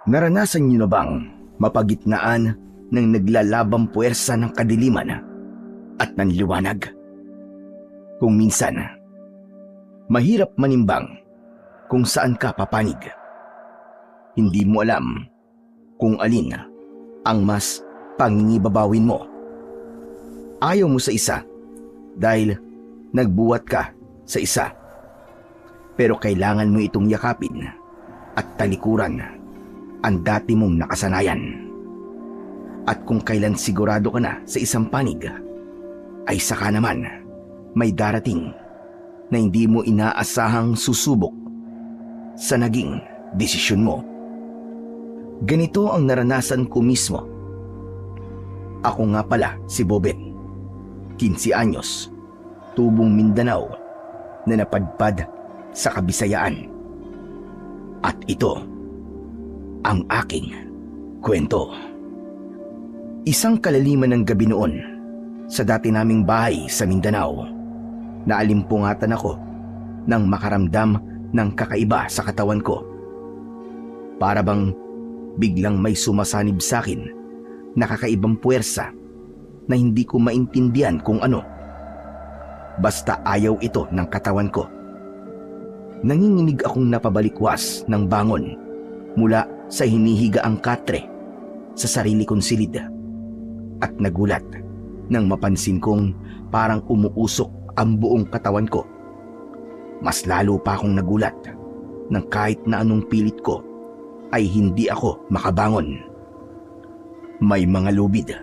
Naranasan niyo na bang mapagitnaan ng naglalabang puwersa ng kadiliman at ng liwanag? Kung minsan, mahirap manimbang kung saan ka papanig. Hindi mo alam kung alin ang mas pangingibabawin mo. Ayaw mo sa isa dahil nagbuwat ka sa isa. Pero kailangan mo itong yakapin at talikuran ang dati mong nakasanayan. At kung kailan sigurado ka na sa isang panig, ay saka naman may darating na hindi mo inaasahang susubok sa naging desisyon mo. Ganito ang naranasan ko mismo. Ako nga pala si Bobet, 15 anyos, tubong Mindanao na napadpad sa Kabisayaan. At ito ang aking kwento. Isang kalaliman ng gabi noon sa dati naming bahay sa Mindanao, naalimpungatan ako nang makaramdam ng kakaiba sa katawan ko. Para bang biglang may sumasanib sa akin na kakaibang puwersa na hindi ko maintindihan kung ano. Basta ayaw ito ng katawan ko. Nanginginig akong napabalikwas ng bangon mula sa hinihigaang katre sa sarili kong silid. At nagulat nang mapansin kong parang umuusok ang buong katawan ko. Mas lalo pa akong nagulat nang kahit na anong pilit ko ay hindi ako makabangon. May mga lubid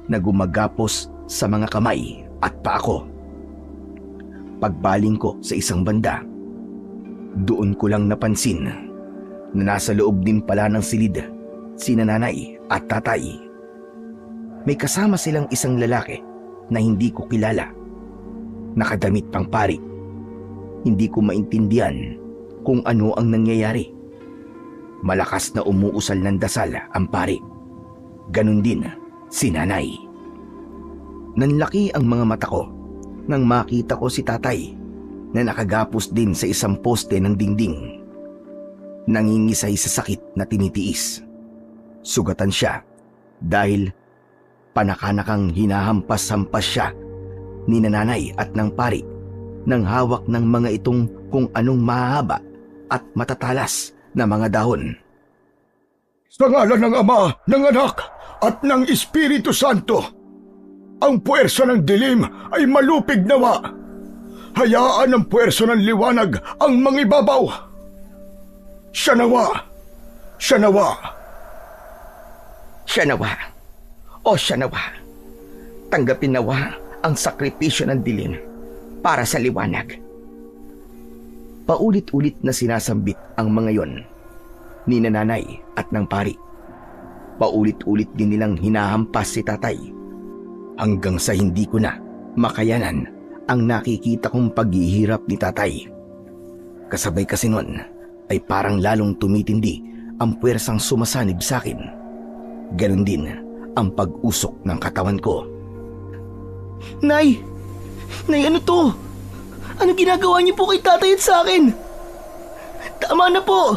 na gumagapos sa mga kamay at paa ko. Pagbaling ko sa isang banda, doon ko lang napansin na nasa loob din pala ng silid sina nanay at tatay. May kasama silang isang lalaki na hindi ko kilala. Nakadamit pang pari. Hindi ko maintindihan kung ano ang nangyayari. Malakas na umuusal ng dasal ang pari. Ganon din si nanay. Nanlaki ang mga mata ko nang makita ko si tatay na nakagapos din sa isang poste ng dingding. Nangingisay sa sakit na tinitiis. Sugatan siya dahil panakanakang hinahampas-hampas siya ni nanay at ng pari nang hawak ng mga itong kung anong mahaba at matatalas na mga dahon. Sa ngalan ng Ama, ng Anak, at ng Espiritu Santo, ang puwersa ng dilim ay malupig nawa. Hayaan ang puwersa ng liwanag ang mangibabaw. Siya nawa! Siya nawa! Siya nawa! O siya nawa! Tanggapin nawa ang sakripisyo ng dilim para sa liwanag. Paulit-ulit na sinasambit ang mga yon ni nanay at ng pari. Paulit-ulit din nilang hinahampas si tatay hanggang sa hindi ko na makayanan ang nakikita kong paghihirap ni tatay. Kasabay kasi nun ay parang lalong tumitindi ang puwersang sumasanib sa akin. Ganon din ang pag-usok ng katawan ko. Nay! Nay, ano to? Ano ginagawa niyo po kay tatay at sa akin? Tama na po!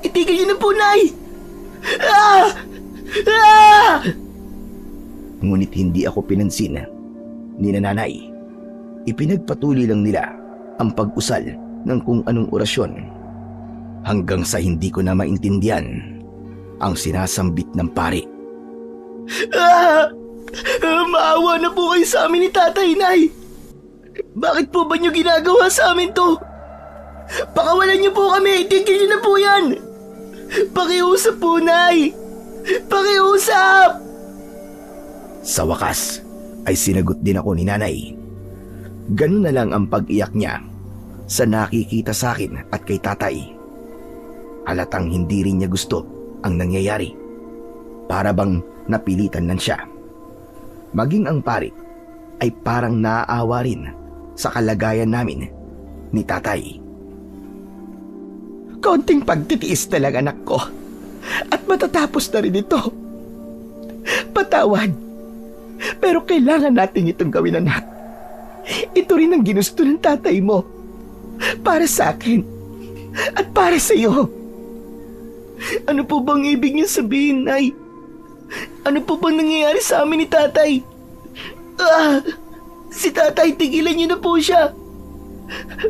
Itigil niyo na po, Nay! Ah! Ah! Ngunit hindi ako pinansin ni nanay. Ipinagpatuloy lang nila ang pag-usal ng kung anong orasyon hanggang sa hindi ko na maintindihan ang sinasambit ng pari. Ah! Maawa na po kayo sa amin ni tatay, Nay! Bakit po ba niyo ginagawa sa amin to? Pakawalan niyo po kami! Itigil niyo na po yan! Pakiusap po, Nay! Pakiusap! Sa wakas ay sinagot din ako ni nanay. Ganun na lang ang pag-iyak niya sa nakikita sa akin at kay tatay. Halatang hindi rin niya gusto ang nangyayari. Para bang napilitan lang siya. Maging ang pari ay parang naaawa rin sa kalagayan namin ni tatay. Konting pagtitiis na lang, anak ko. At matatapos na rin ito. Patawad. Pero kailangan natin itong gawin, anak. Ito rin ang ginusto ng tatay mo. Para sa akin. At para sa iyo. Ano po bang ibig niyo sabihin, Nay? Ano po bang nangyayari sa amin ni Tatay? Si Tatay, tigilan niyo na po siya.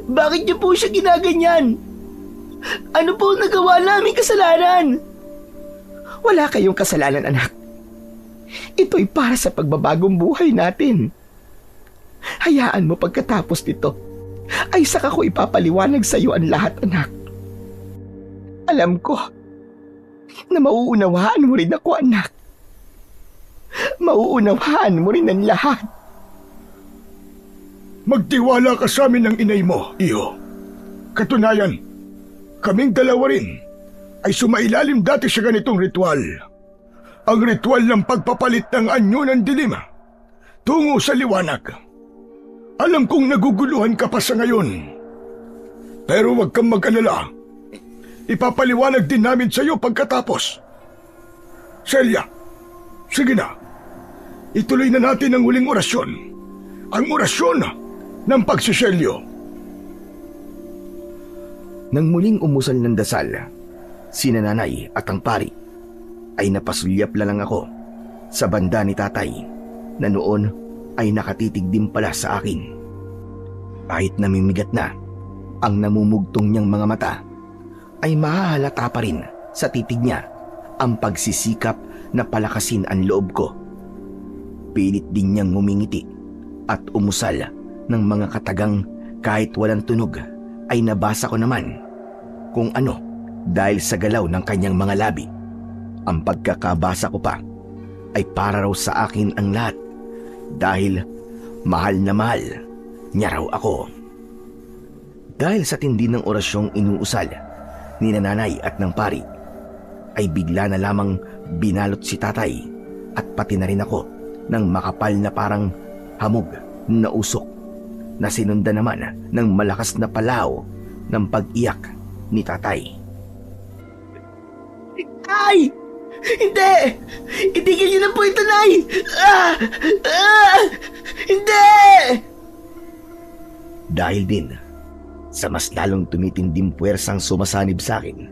Bakit niyo po siya ginaganyan? Ano po nagawa namin kasalanan? Wala kayong kasalanan, anak. Ito'y para sa pagbabagong buhay natin. Hayaan mo pagkatapos nito, ay saka ko ipapaliwanag sa iyo ang lahat, anak. Alam ko na mauunawaan mo rin ako, anak. Mauunawaan mo rin ang lahat. Magtiwala ka sa amin ng inay mo, iho. Katunayan, kaming dalawa rin ay sumailalim dati sa ganitong ritual. Ang ritual ng pagpapalit ng anyo ng dilim tungo sa liwanag. Alam kong naguguluhan ka pa sa ngayon. Pero huwag kang mag-alala. Ipapaliwanag din namin sa iyo pagkatapos. Celia, sige na. Ituloy na natin ang huling orasyon. Ang orasyon ng pagsiselyo. Nang muling umusal ng dasal, si nanay at ang pari ay napasulyap lang ako sa banda ni tatay na noon ay nakatitig din pala sa akin. Kahit namimigat na ang namumugtong niyang mga mata, ay mahahalata pa rin sa titig niya ang pagsisikap na palakasin ang loob ko. Pilit din niyang ngumingiti at umusal ng mga katagang kahit walang tunog ay nabasa ko naman kung ano dahil sa galaw ng kanyang mga labi. Ang pagkakabasa ko pa ay para raw sa akin ang lahat dahil mahal na mahal niya raw ako. Dahil sa tindi ng orasyong inuusal ni nanay at ng pari, ay bigla na lamang binalot si tatay at pati na rin ako ng makapal na parang hamog na usok na sinundan naman ng malakas na palaw ng pag-iyak ni tatay. Ay! Hindi! Itigil niyo na po ito, Nay! Hindi! Dahil din sa mas lalong tumitindim puwersang sumasanib sa akin,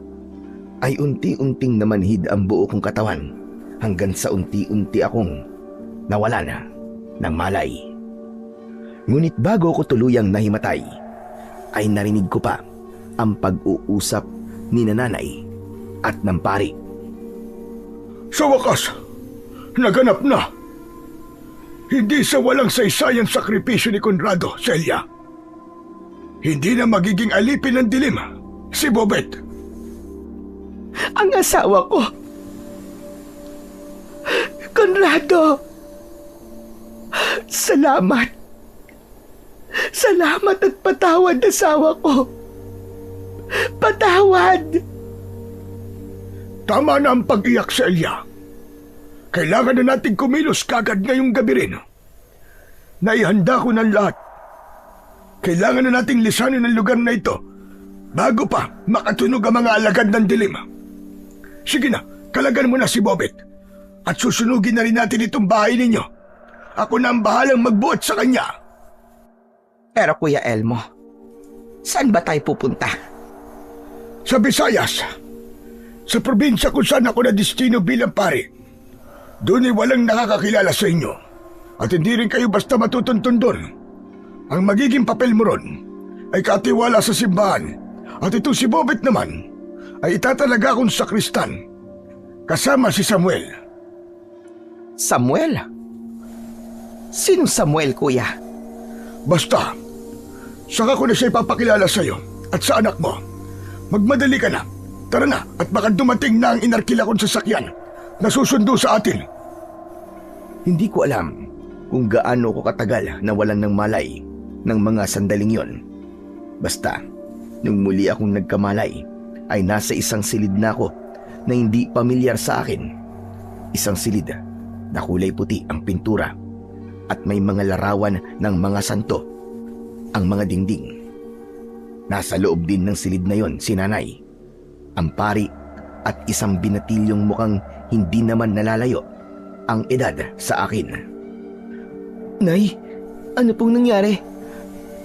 ay unti-unting namanhid ang buo kong katawan hanggang sa unti-unti akong nawala na ng malay. Ngunit bago ko tuluyang nahimatay, ay narinig ko pa ang pag-uusap ni nanay at ng pari. Sa wakas, naganap na. Hindi sa walang saysayang sakripisyo ni Conrado, Celia. Hindi na magiging alipin ng dilim si Bobet. Ang asawa ko, Conrado! salamat. Salamat at patawad, asawa ko. Patawad! Tama na ang pag-iyak, Celia. Kailangan na natin kumilos kagad ngayong gabi rin. Naihanda ko ng lahat. Kailangan na nating lisanin ang lugar na ito bago pa makatunog ang mga alagad ng dilim. Sige na, kalagan mo na si Bobet at susunugin na rin natin itong bahay ninyo. Ako na ang bahalang magbuhat sa kanya. Pero Kuya Elmo, saan ba tayo pupunta? Sa Visayas, sa probinsya kung saan ako na destino bilang pari. Doon ay walang nakakakilala sa inyo at hindi rin kayo basta matutuntun doon. Ang magiging papel mo ron ay katiwala sa simbahan at ito si Bobet naman ay itatalaga akong sakristan kasama si Samuel. Samuel? Sinong Samuel, Kuya? Basta, saka ko na siya ipapakilala sa iyo at sa anak mo. Magmadali ka na. Tara na at baka dumating na ang inarkila kong sasakyan na susundo sa atin. Hindi ko alam kung gaano ko katagal na walan ng malay ng mga sandaling yon. Basta, nung muli akong nagkamalay, ay nasa isang silid na ako na hindi pamilyar sa akin. Isang silid na kulay puti ang pintura at may mga larawan ng mga santo ang mga dingding. Nasa loob din ng silid na yon si nanay, ang pari at isang binatilyong mukhang hindi naman nalalayo ang edad sa akin. Nay, ano pong nangyari?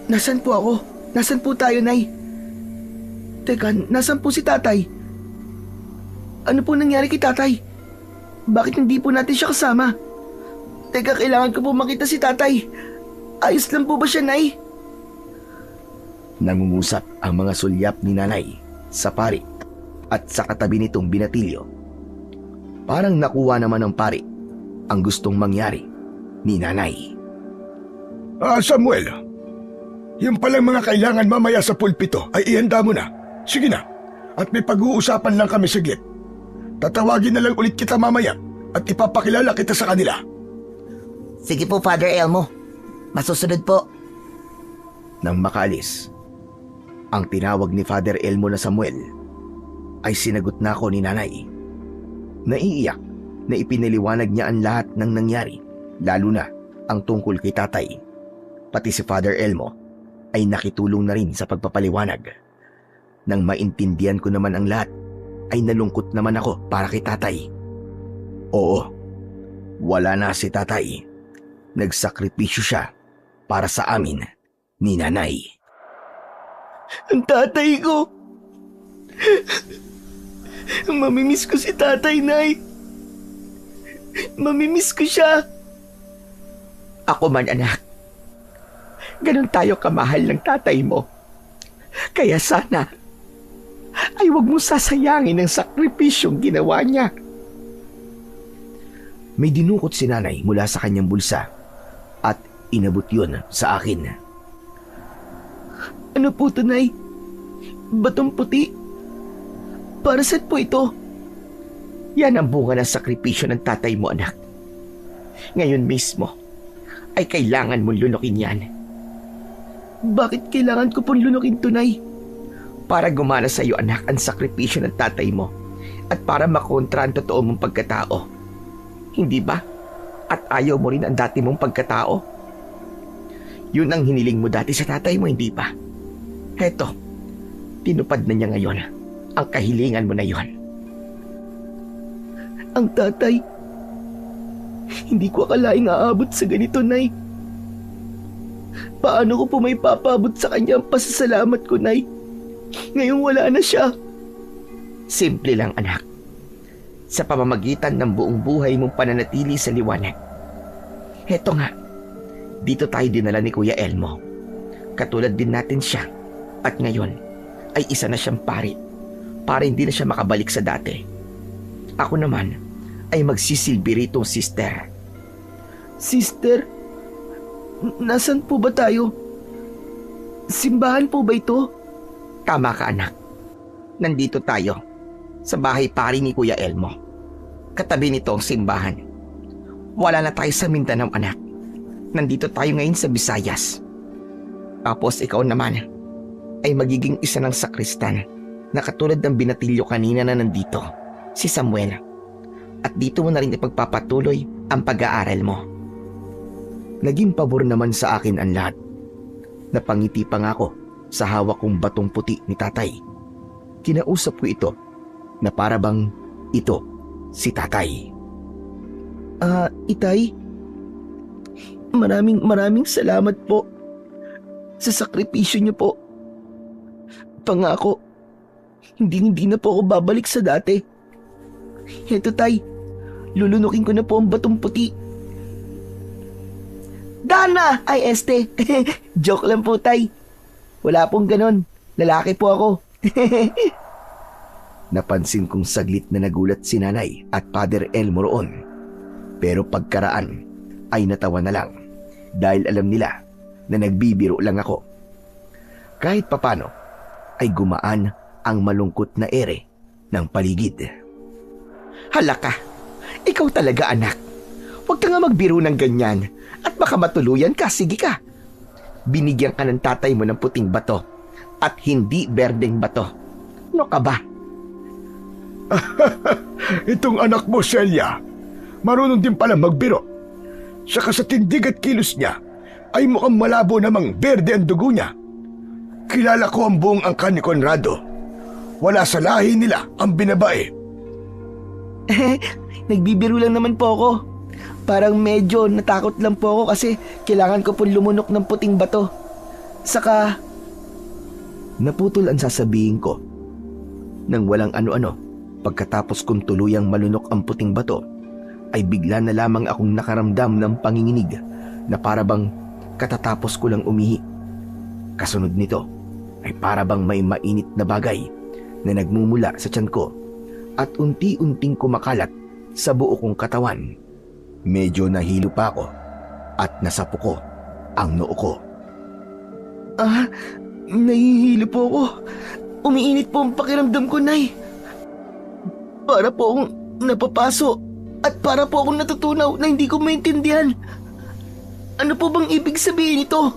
Nasaan po ako? Nasaan po tayo, Nay? Teka, nasaan po si tatay? Ano po nangyari kay tatay? Bakit hindi po natin siya kasama? Teka, kailangan ko po makita si tatay. Ayos lang po ba siya, Nay? Nangungusap ang mga sulyap ni nanay sa pari at sa katabi nitong binatilyo. Parang nakuha naman ng pari ang gustong mangyari ni nanay. Samuel, yung palang mga kailangan mamaya sa pulpito ay ihanda mo na. Sige na, at may pag-uusapan lang kami saglit. Tatawagin na lang ulit kita mamaya at ipapakilala kita sa kanila. Sige po, Father Elmo. Masusunod po. Nang makaalis, ang tinawag ni Father Elmo na Samuel ay sinagot na ako ni nanay. Naiiyak na ipinaliwanag niya ang lahat ng nangyari, lalo na ang tungkol kay tatay. Pati si Father Elmo ay nakitulong na rin sa pagpapaliwanag. Nang maintindihan ko naman ang lahat, ay nalungkot naman ako para kay tatay. Oo, wala na si tatay. Nagsakripisyo siya para sa amin ni nanay. Ang tatay ko! Mamimiss ko si tatay, Nay. Mamimiss ko siya. Ako man, anak. Ganon tayo kamahal ng tatay mo. Kaya sana ay huwag mo sasayangin ang sakripisyong ginawa niya. May dinukot si nanay mula sa kanyang bulsa at inabot yun sa akin. Ano po ito, Nay? Batong puti? Para saan po ito? Yan ang bunga ng sakripisyo ng tatay mo, anak. Ngayon mismo ay kailangan mong lunukin yan. Bakit kailangan ko pong lunukin ito, Nay? Para gumana sa iyo, anak, ang sakripisyo ng tatay mo at para makontra ang totoo mong pagkatao. Hindi ba? At ayaw mo rin ang dati mong pagkatao? Yun ang hiniling mo dati sa tatay mo, hindi ba? Heto, tinupad na niya ngayon ang kahilingan mo na yon. Ang tatay, hindi ko akalaing aabot sa ganito, Nay. Paano ko po may papaabot sa kanya ang pasasalamat ko, Nay? Ngayong wala na siya. Simple lang, anak. Sa pamamagitan ng buong buhay mong pananatili sa liwanag. Heto nga, dito tayo dinala ni Kuya Elmo. Katulad din natin siya. At ngayon, ay isa na siyang pari. Para hindi na siya makabalik sa dati. Ako naman, ay magsisilbi ritong sister. Sister? Nasaan po ba tayo? Simbahan po ba ito? Tama ka, anak. Nandito tayo, sa bahay pari ni Kuya Elmo. Katabi nito ang simbahan. Wala na tayo sa Mindanao, anak. Nandito tayo ngayon sa Visayas. Tapos ikaw naman, ay magiging isa ng sakristan na katulad ng binatilyo kanina na nandito, si Samuel. At dito mo na rin ipagpapatuloy ang pag-aaral mo. Naging pabor naman sa akin ang lahat. Napangiti pa nga ako sa hawak kong batong puti ni tatay. Kinausap ko ito na para bang ito si tatay. Itay, maraming salamat po sa sakripisyo niyo po. Pangako, hindi na po ako babalik sa dati. Heto, Tay, lulunukin ko na po ang batong puti. Dana! Ay, joke lang po, Tay. Wala pong ganon. Lalaki po ako. Napansin kong saglit na nagulat si nanay at Father Elmo roon. Pero pagkaraan ay natawa na lang dahil alam nila na nagbibiro lang ako. Kahit papano ay gumaan ang malungkot na ere ng paligid. Hala ka, ikaw talaga, anak. Huwag ka nga magbiro ng ganyan at baka matuluyan ka, sige ka. Binigyan ka ng tatay mo ng puting bato at hindi berdeng bato. Ano ka ba? Itong anak mo, Celia, marunong din pala magbiro. Saka sa tindig at kilos niya, ay mukhang malabo namang berde ang dugo niya. Kilala ko ang buong angkan ni Conrado. Wala sa lahi nila ang binabae. Nagbibiro lang naman po ako. Parang medyo natakot lang po ako kasi kailangan ko po lumunok ng puting bato. Saka, naputol ang sasabihin ko nang walang ano-ano Pagkatapos kong tuluyang malunok ang puting bato, ay bigla na lamang akong nakaramdam ng panginginig na parabang katatapos ko lang umihi. Kasunod nito ay parabang may mainit na bagay na nagmumula sa tiyan ko at unti-unting kumakalat sa buo kong katawan. Medyo nahilo pa ako at nasapo ko ang noo ko. Nahihilo po ako. Umiinit po ang pakiramdam ko, Nay. Para po akong napapaso at para po akong natutunaw na hindi ko maintindihan. Ano po bang ibig sabihin ito?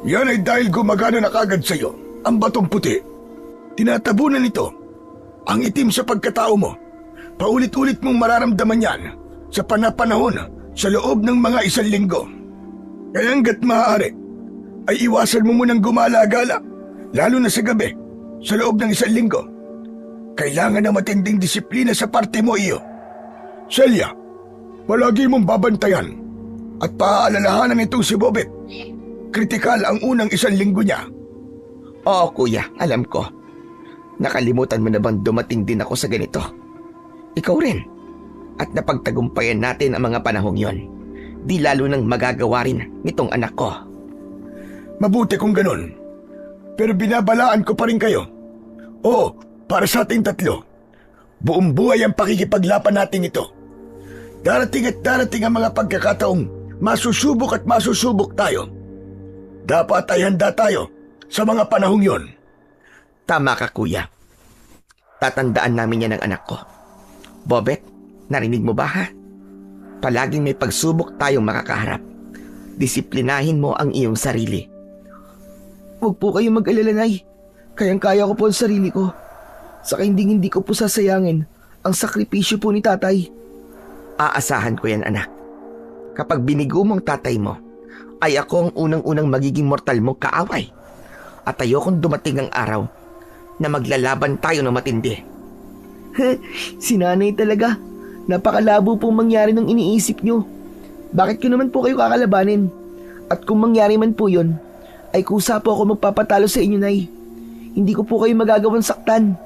Yan ay dahil gumagana na kagad sa'yo ang batong puti. Tinatabunan nito ang itim sa pagkatao mo. Paulit-ulit mong mararamdaman yan sa panapanahon sa loob ng mga 1 linggo. Kaya hanggat maaari ay iwasan mo munang gumala-gala, lalo na sa gabi, sa loob ng 1 linggo. Kailangan na matinding disiplina sa parte mo iyo. Celia, palagi mong babantayan at paaalalahanan itong si Bobet. Kritikal ang unang 1 linggo niya. Oo kuya, alam ko. Nakalimutan mo na bang dumating din ako sa ganito? Ikaw rin. At napagtagumpayan natin ang mga panahong yon. Di lalo nang magagawa rin nitong anak ko. Mabuti kung ganun. Pero binabalaan ko pa rin kayo. Oo, para sa ating 3. Buong buhay ang pakikipaglaban natin ito. Darating at darating ang mga pagkakataong masusubok at masusubok tayo. Dapat ay handa tayo sa mga panahong yon. Tama ka kuya. Tatandaan namin yan ng anak ko. Bobet, narinig mo ba ha? Palaging may pagsubok tayong makakaharap. Disiplinahin mo ang iyong sarili. Huwag po kayong mag-alala, Nay. Kayang-kaya ko po ang sarili ko. Saka hindi ko po sasayangin ang sakripisyo po ni tatay. Aasahan ko yan anak. Kapag binigo mong tatay mo, ay ako ang unang-unang magiging mortal mong kaaway. At ayokong dumating ang araw na maglalaban tayo ng matindi. Si nanay talaga. Napakalabo pong mangyari ng iniisip nyo. Bakit ko naman po kayo kakalabanin? At kung mangyari man po yun, ay kusa po ako magpapatalo sa inyo, Nay. Hindi ko po kayo magagawang saktan.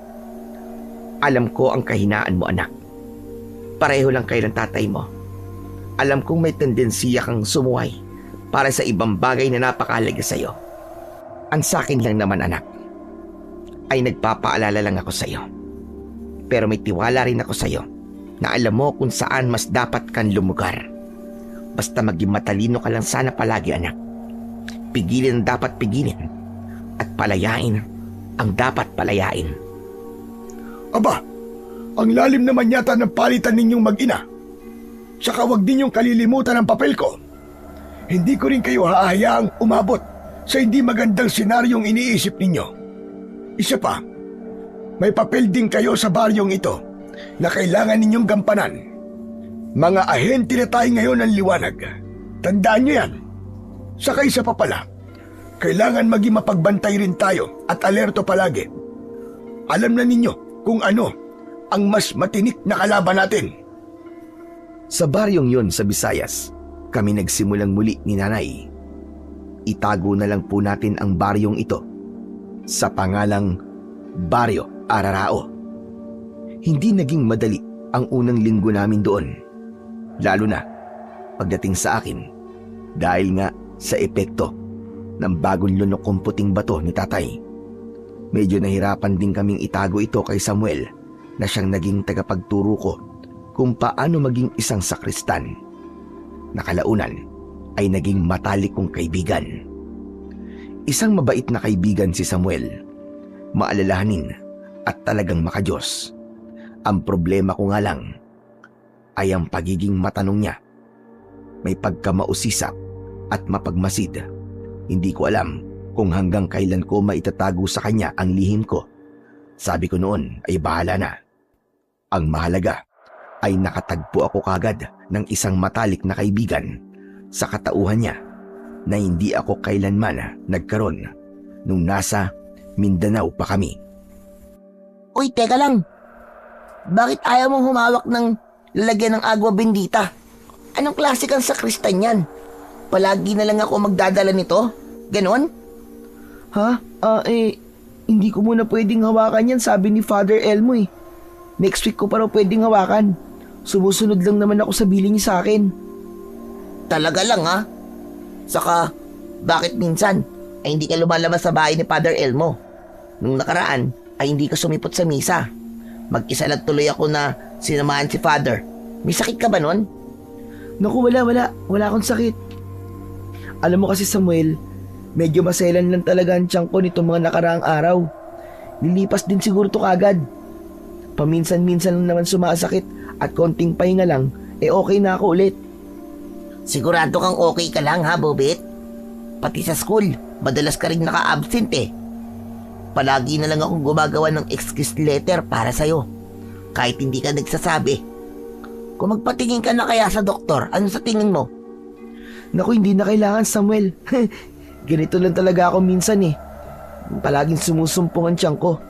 Alam ko ang kahinaan mo anak. Pareho lang kayo ng tatay mo. Alam kong may tendensiya kang sumuway para sa ibang bagay na napakahalaga sa'yo. Ang sakin lang naman anak, ay nagpapaalala lang ako sa'yo. Pero may tiwala rin ako sa'yo na alam mo kung saan mas dapat kang lumugar. Basta maging matalino ka lang sana palagi anak. Pigilin ang dapat pigilin at palayain ang dapat palayain. Aba, ang lalim naman yata ng palitan ninyong mag-ina. Saka huwag ninyong kalilimutan ang papel ko. Hindi ko rin kayo hahayaang umabot sa hindi magandang senaryong iniisip ninyo. Isa pa, may papel din kayo sa baryong ito na kailangan ninyong gampanan. Mga ahente na tayo ngayon ng liwanag. Tandaan nyo yan. Saka isa pa pala, kailangan maging mapagbantay rin tayo at alerto palagi. Alam na ninyo kung ano ang mas matinik na kalaban natin. Sa baryong yon sa Visayas, kami nagsimulang muli ni nanay. Itago na lang po natin ang baryong ito sa pangalang Baryo Ararao. Hindi naging madali ang unang linggo namin doon. Lalo na pagdating sa akin dahil nga sa epekto ng bagong lunok kong puting bato ni tatay. Medyo nahirapan din kaming itago ito kay Samuel na siyang naging tagapagturo ko kung paano maging isang sakristan. Nakalaunan ay naging matalik kong kaibigan. Isang mabait na kaibigan si Samuel. Maalalahanin at talagang makadiyos. Ang problema ko nga lang ay ang pagiging matanong niya. May pagkamausisap at mapagmasid. Hindi ko alam kung hanggang kailan ko maitatago sa kanya ang lihim ko. Sabi ko noon ay bahala na. Ang mahalaga ay nakatagpo ako kagad ng isang matalik na kaibigan sa katauhan niya na hindi ako kailanman nagkaroon nung nasa Mindanao pa kami. Uy, teka lang. Bakit ayaw mong humawak ng lalagyan ng agwa bendita? Anong klase kang sakristan yan? Palagi na lang ako magdadala nito? Ganon? Ha? Hindi ko muna pwedeng hawakan yan, sabi ni Father Elmo eh. Next week ko pa raw pwedeng hawakan. Sumusunod lang naman ako sa bilin niya sa akin. Talaga lang ha? Saka, bakit minsan ay hindi ka lumalabas sa bahay ni Father Elmo? Nung nakaraan ay hindi ka sumipot sa misa. Mag-isa lang tuloy ako na sinamahan si Father. May sakit ka ba nun? Naku, wala akong sakit. Alam mo kasi Samuel, medyo maselan lang talaga ang tiyan ko nitong mga nakaraang araw. Lilipas din siguro to kagad. Paminsan-minsan lang naman sumasakit at konting pahinga lang, okay na ako ulit. Sigurado kang okay ka lang ha, Bobet? Pati sa school, madalas ka rin naka-absent eh. Palagi na lang akong gumagawa ng excuse letter para sa'yo. Kahit hindi ka nagsasabi. Kung magpatingin ka na kaya sa doktor, ano sa tingin mo? Naku, hindi na kailangan Samuel. Ganito lang talaga ako minsan eh. Palaging sumusumpong ang tiyan ko.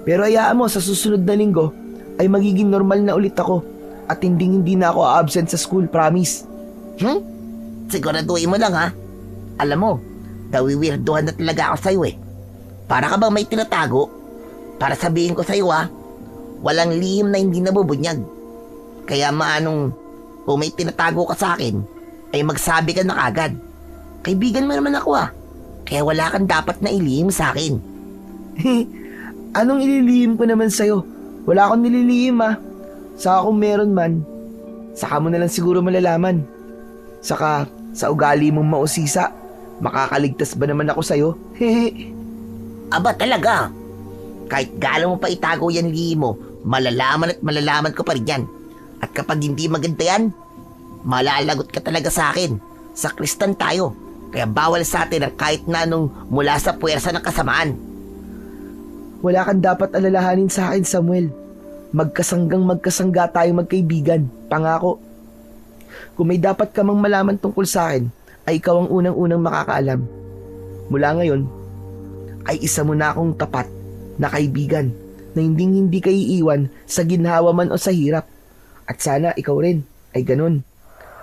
Pero hayaan mo, sa susunod na linggo ay magiging normal na ulit ako at hindi na ako absent sa school, promise. Siguraduhin mo lang ha. Alam mo, nawiwirduhan na talaga ako sa'yo eh. Para ka bang may tinatago? Para sabihin ko sa'yo ha, walang lihim na hindi nabubunyag. Kaya maanong kung may tinatago ka sa akin, ay magsabi ka na kagad. Kaibigan mo naman ako ha. Kaya wala kang dapat na ilihim sa akin. Anong ililihim ko naman sa'yo? Wala akong nililihim ah. Saka kung meron man, saka mo na lang siguro malalaman. Saka sa ugali mong mausisa, makakaligtas ba naman ako sa'yo? Aba talaga. Kahit gaano mo pa itago yan lihim mo, malalaman at malalaman ko pa rin yan. At kapag hindi maganda yan, malalagot ka talaga sa akin. Sakristan tayo. Kaya bawal sa atin ang kahit na anong mula sa puwersa ng kasamaan. Wala kang dapat alalahanin sa akin, Samuel. Magkasangga tayo magkaibigan. Pangako. Kung may dapat ka mang malaman tungkol sa akin, ay ikaw ang unang-unang makakaalam. Mula ngayon, ay isa mo na akong tapat na kaibigan na hindi ka iiwan sa ginhawa man o sa hirap. At sana ikaw rin ay ganun.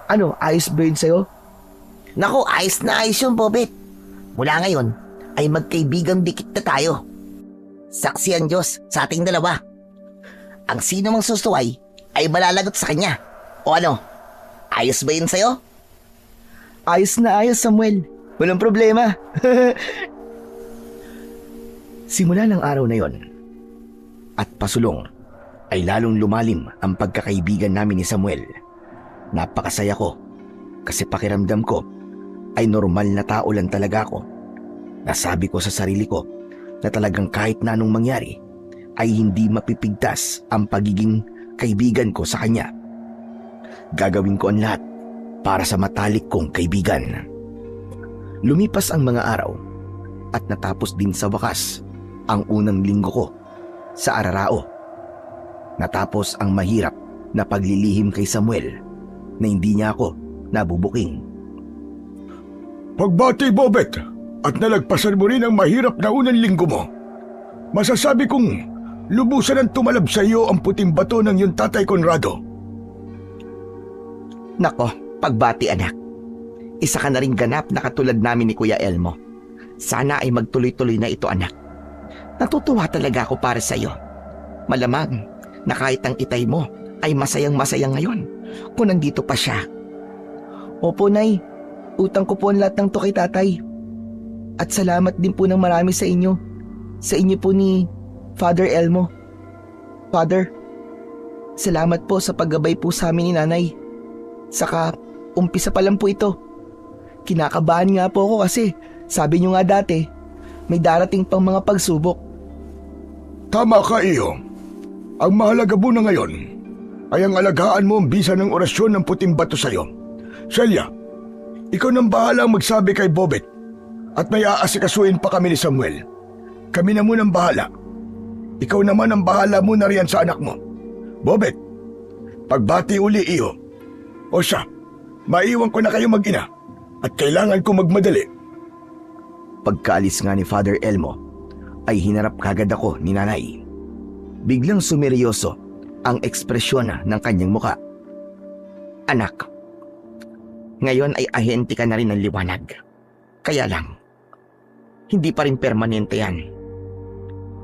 Ano, ayos ba yun sa'yo? Naku, ayos na ayos yun, Bobet. Mula ngayon, ay magkaibigang dikit na tayo. Saksi ang Diyos sa ating dalawa. Ang sino mang susuway ay malalagot sa kanya. O ano, ayos ba yun sa'yo? Ayos na ayos, Samuel. Walang problema. Simula ng araw na yon at pasulong ay lalong lumalim ang pagkakaibigan namin ni Samuel. Napakasaya ko kasi pakiramdam ko ay normal na tao lang talaga ako. Nasabi ko sa sarili ko na talagang kahit na anong mangyari ay hindi mapipigtas ang pagiging kaibigan ko sa kanya. Gagawin ko ang lahat para sa matalik kong kaibigan. Lumipas ang mga araw at natapos din sa wakas ang unang linggo ko sa Ararao. Natapos ang mahirap na paglilihim kay Samuel na hindi niya ako nabubuking. Pagbati, Bobet, at nalagpasan mo rin ang mahirap na unang linggo mo, masasabi kong lubusan ang tumalab sa iyo ang puting bato ng iyong tatay Conrado. Nako, pagbati anak. Isa ka na rin ganap na katulad namin ni Kuya Elmo. Sana ay magtuloy-tuloy na ito anak. Natutuwa talaga ako para sa iyo. Malamang na kahit ang itay mo ay masayang-masaya ngayon kung nandito pa siya. Opo, Nay. Utang ko po ang lahat ng to kay tatay. At salamat din po ng marami sa inyo. Sa inyo po ni Father Elmo. Father, salamat po sa paggabay po sa amin ni Nanay. Saka, umpisa pa lang po ito. Kinakabahan nga po ako kasi sabi niyo nga dati, may darating pang mga pagsubok. Tama ka, iyo. Ang mahalaga mo na ngayon ay ang alagaan mo ang bisa ng orasyon ng puting bato sa iyo. Celia, ikaw nang bahala magsabi kay Bobet at may aasikasuin pa kami ni Samuel. Kami na munang bahala. Ikaw naman ang bahala muna riyan sa anak mo. Bobet, pagbati uli iyo. O siya, maiwan ko na kayo mag-ina at kailangan ko magmadali. Pagkaalis nga ni Father Elmo, ay hinarap kagad ako ni Nanay. Biglang sumeryoso ang ekspresyon ng kanyang muka. Anak, ngayon ay ahente ka na rin ng liwanag. Kaya lang, hindi pa rin permanente yan.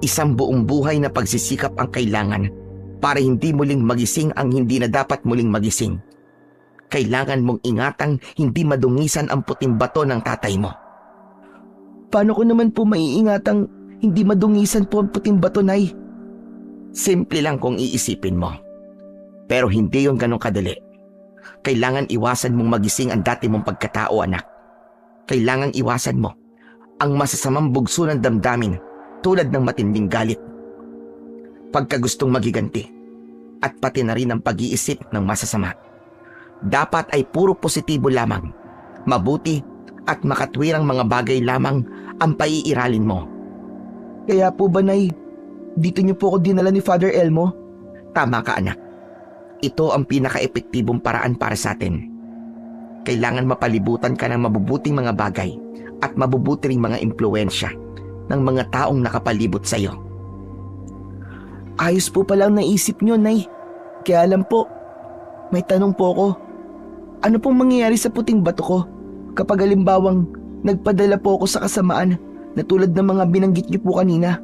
Isang buong buhay na pagsisikap ang kailangan Para hindi muling magising ang hindi na dapat muling magising, kailangan mong ingatang hindi madungisan ang puting bato ng tatay mo. Paano ko naman po maiingatang hindi madungisan po ang puting bato, Nay? Simple lang kung iisipin mo. Pero hindi yon ganun kadali. Kailangan iwasan mong magising ang dati mong pagkatao, anak. Kailangan iwasan mo ang masasamang bugso ng damdamin tulad ng matinding galit, pagkagustong magiganti, at pati na rin ang pag-iisip ng masasama. Dapat ay puro positibo lamang, mabuti at makatwirang mga bagay lamang ang paiiralin mo. Kaya po ba, Nay, dito niyo po ako dinala ni Father Elmo? Tama ka, anak. Ito ang pinaka-epektibong paraan para sa atin. Kailangan mapalibutan ka ng mabubuting mga bagay at mabubuti ring mga impluensya ng mga taong nakapalibot sa iyo. Ayos po pala ang naisip niyo, Nay. Kaya alam po, may tanong po ako. Ano pong mangyayari sa puting bato ko kapag halimbawang nagpadala po ako sa kasamaan na tulad ng mga binanggit niyo po kanina?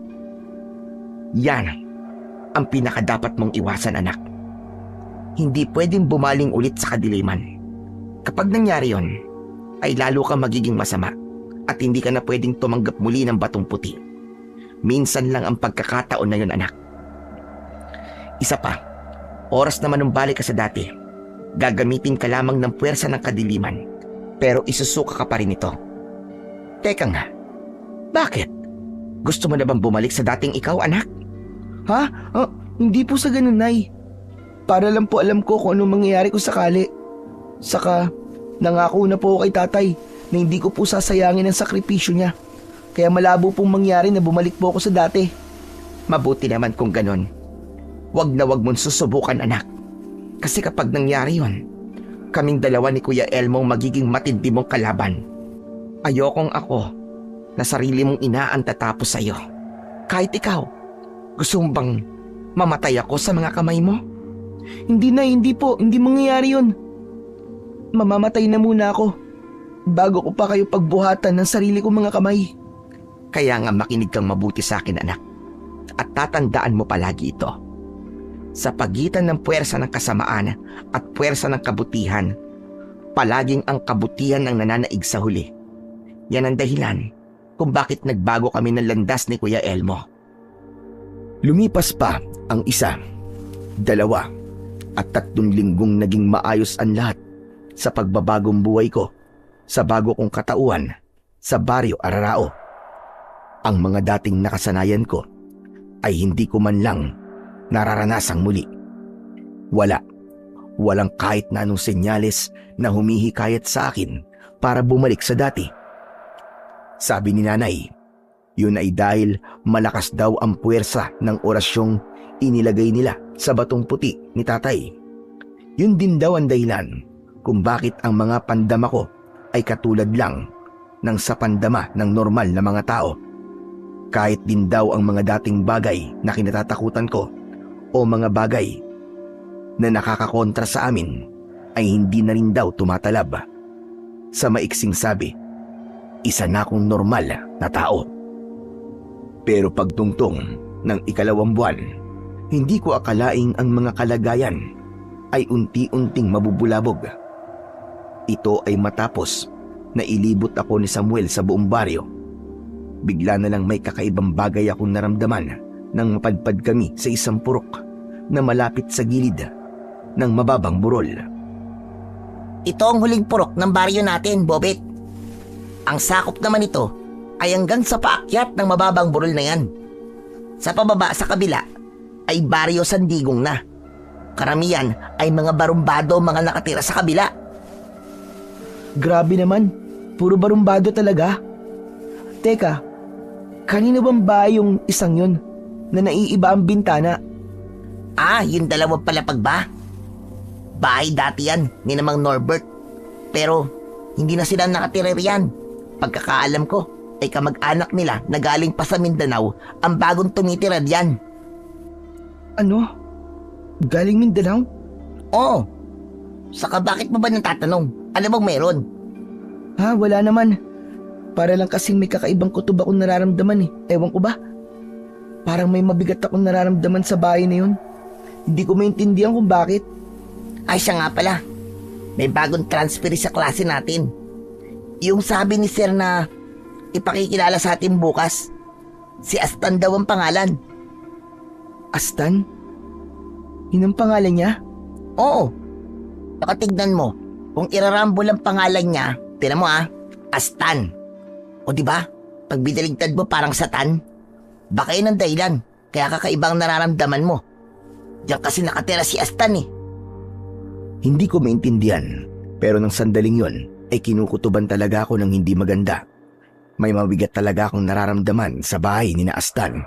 Yan ang pinakadapat mong iwasan, anak. Hindi pwedeng bumaling ulit sa kadiliman. Kapag nangyari yon, ay lalo kang magiging masama at hindi ka na pwedeng tumanggap muli ng batong puti. Minsan lang ang pagkakataon na yon, anak. Isa pa, oras naman nung balik ka sa dati, gagamitin ka lamang ng puwersa ng kadiliman, pero isusuka ka pa rin ito. Teka nga, bakit? Gusto mo na bang bumalik sa dating ikaw, anak? Ha? Hindi po sa ganun, Nay. Para lang po alam ko kung anong mangyayari kung sakali. Saka, nangako na po ako kay tatay na hindi ko po sasayangin ang sakripisyo niya. Kaya malabo pong mangyari na bumalik po ako sa dati. Mabuti naman kung ganon. Wag na wag mong susubukan, anak. Kasi kapag nangyari yon, kaming dalawa ni Kuya Elmo magiging matindi mong kalaban. Ayokong ako na sarili mong ina ang tatapos sa iyo. Kahit ikaw, gusto mo bang mamatay ako sa mga kamay mo? Hindi, Nay, hindi po. Hindi mangyayari yun. Mamamatay na muna ako bago ko pa kayo pagbuhatan ng sarili kong mga kamay. Kaya nga makinig kang mabuti sa akin, anak. At tatandaan mo palagi ito. Sa pagitan ng puwersa ng kasamaan at puwersa ng kabutihan, palaging ang kabutihan ang nananaig sa huli. Yan ang dahilan kung bakit nagbago kami ng landas ni Kuya Elmo. Lumipas pa ang 1, 2, at 3 linggong naging maayos ang lahat sa pagbabagong buhay ko sa bago kong katauhan sa Baryo Ararao. Ang mga dating nakasanayan ko ay hindi ko man lang nararanasang muli. Walang kahit na anong senyales na humihikayat sa akin para bumalik sa dati. Sabi ni nanay, yun ay dahil malakas daw ang puwersa ng orasyong inilagay nila sa batong puti ni tatay. Yun din daw ang dahilan kung bakit ang mga pandama ko ay katulad lang ng sa pandama ng normal na mga tao. Kahit din daw ang mga dating bagay na kinatatakutan ko o mga bagay na nakakakontra sa amin ay hindi na rin daw tumatalab. Sa maiksing sabi, isa na akong normal na tao. Pero pagtungtong ng 2 buwan, hindi ko akalaing ang mga kalagayan ay unti-unting mabubulabog. Ito ay matapos na ilibot ako ni Samuel sa buong baryo. Bigla na lang may kakaibang bagay akong naramdaman nang mapadpad kami sa isang purok na malapit sa gilid ng mababang burol. Ito ang huling purok ng baryo natin, Bobet. Ang sakop naman ito ay hanggang sa paakyat ng mababang burol na yan. Sa pababa sa kabila ay baryo Sandigong na. Karamihan ay mga barumbado mga nakatira sa kabila. Grabe naman, puro barumbado talaga. Teka, kanino bang bahay yung isang yun na naiiba ang bintana? Yung 2 palapag ba? Bahay dati yan ni namang Norbert. Pero hindi na sila nakatira riyan. Pagkakaalam ko ay kamag-anak nila na galing pa sa Mindanao ang bagong tumitira diyan. Ano? Galing Mindanao? Oo. Saka bakit mo ba natatanong? Ano bang meron? Wala naman. Para lang kasing may kakaibang kutob akong nararamdaman eh. Ewan ko ba? Parang may mabigat akong nararamdaman sa bahay na yun. Hindi ko maintindihan kung bakit. Ay siya nga pala, may bagong transfer sa klase natin. Yung sabi ni Sir na ipakikilala sa atin bukas, si Astan daw ang pangalan. Astan? Yun ang pangalan niya? Oo. Nakatignan mo, kung irarambol ang pangalan niya, tinan mo Astan. O diba, pag binaligtad mo parang Satan, baka yun ang dahilan, kaya kakaibang nararamdaman mo. Diyan kasi nakatira si Astan eh. Hindi ko maintindihan, pero nang sandaling yon ay kinukutuban talaga ako ng hindi maganda. May mabigat talaga akong nararamdaman sa bahay ni na Astan.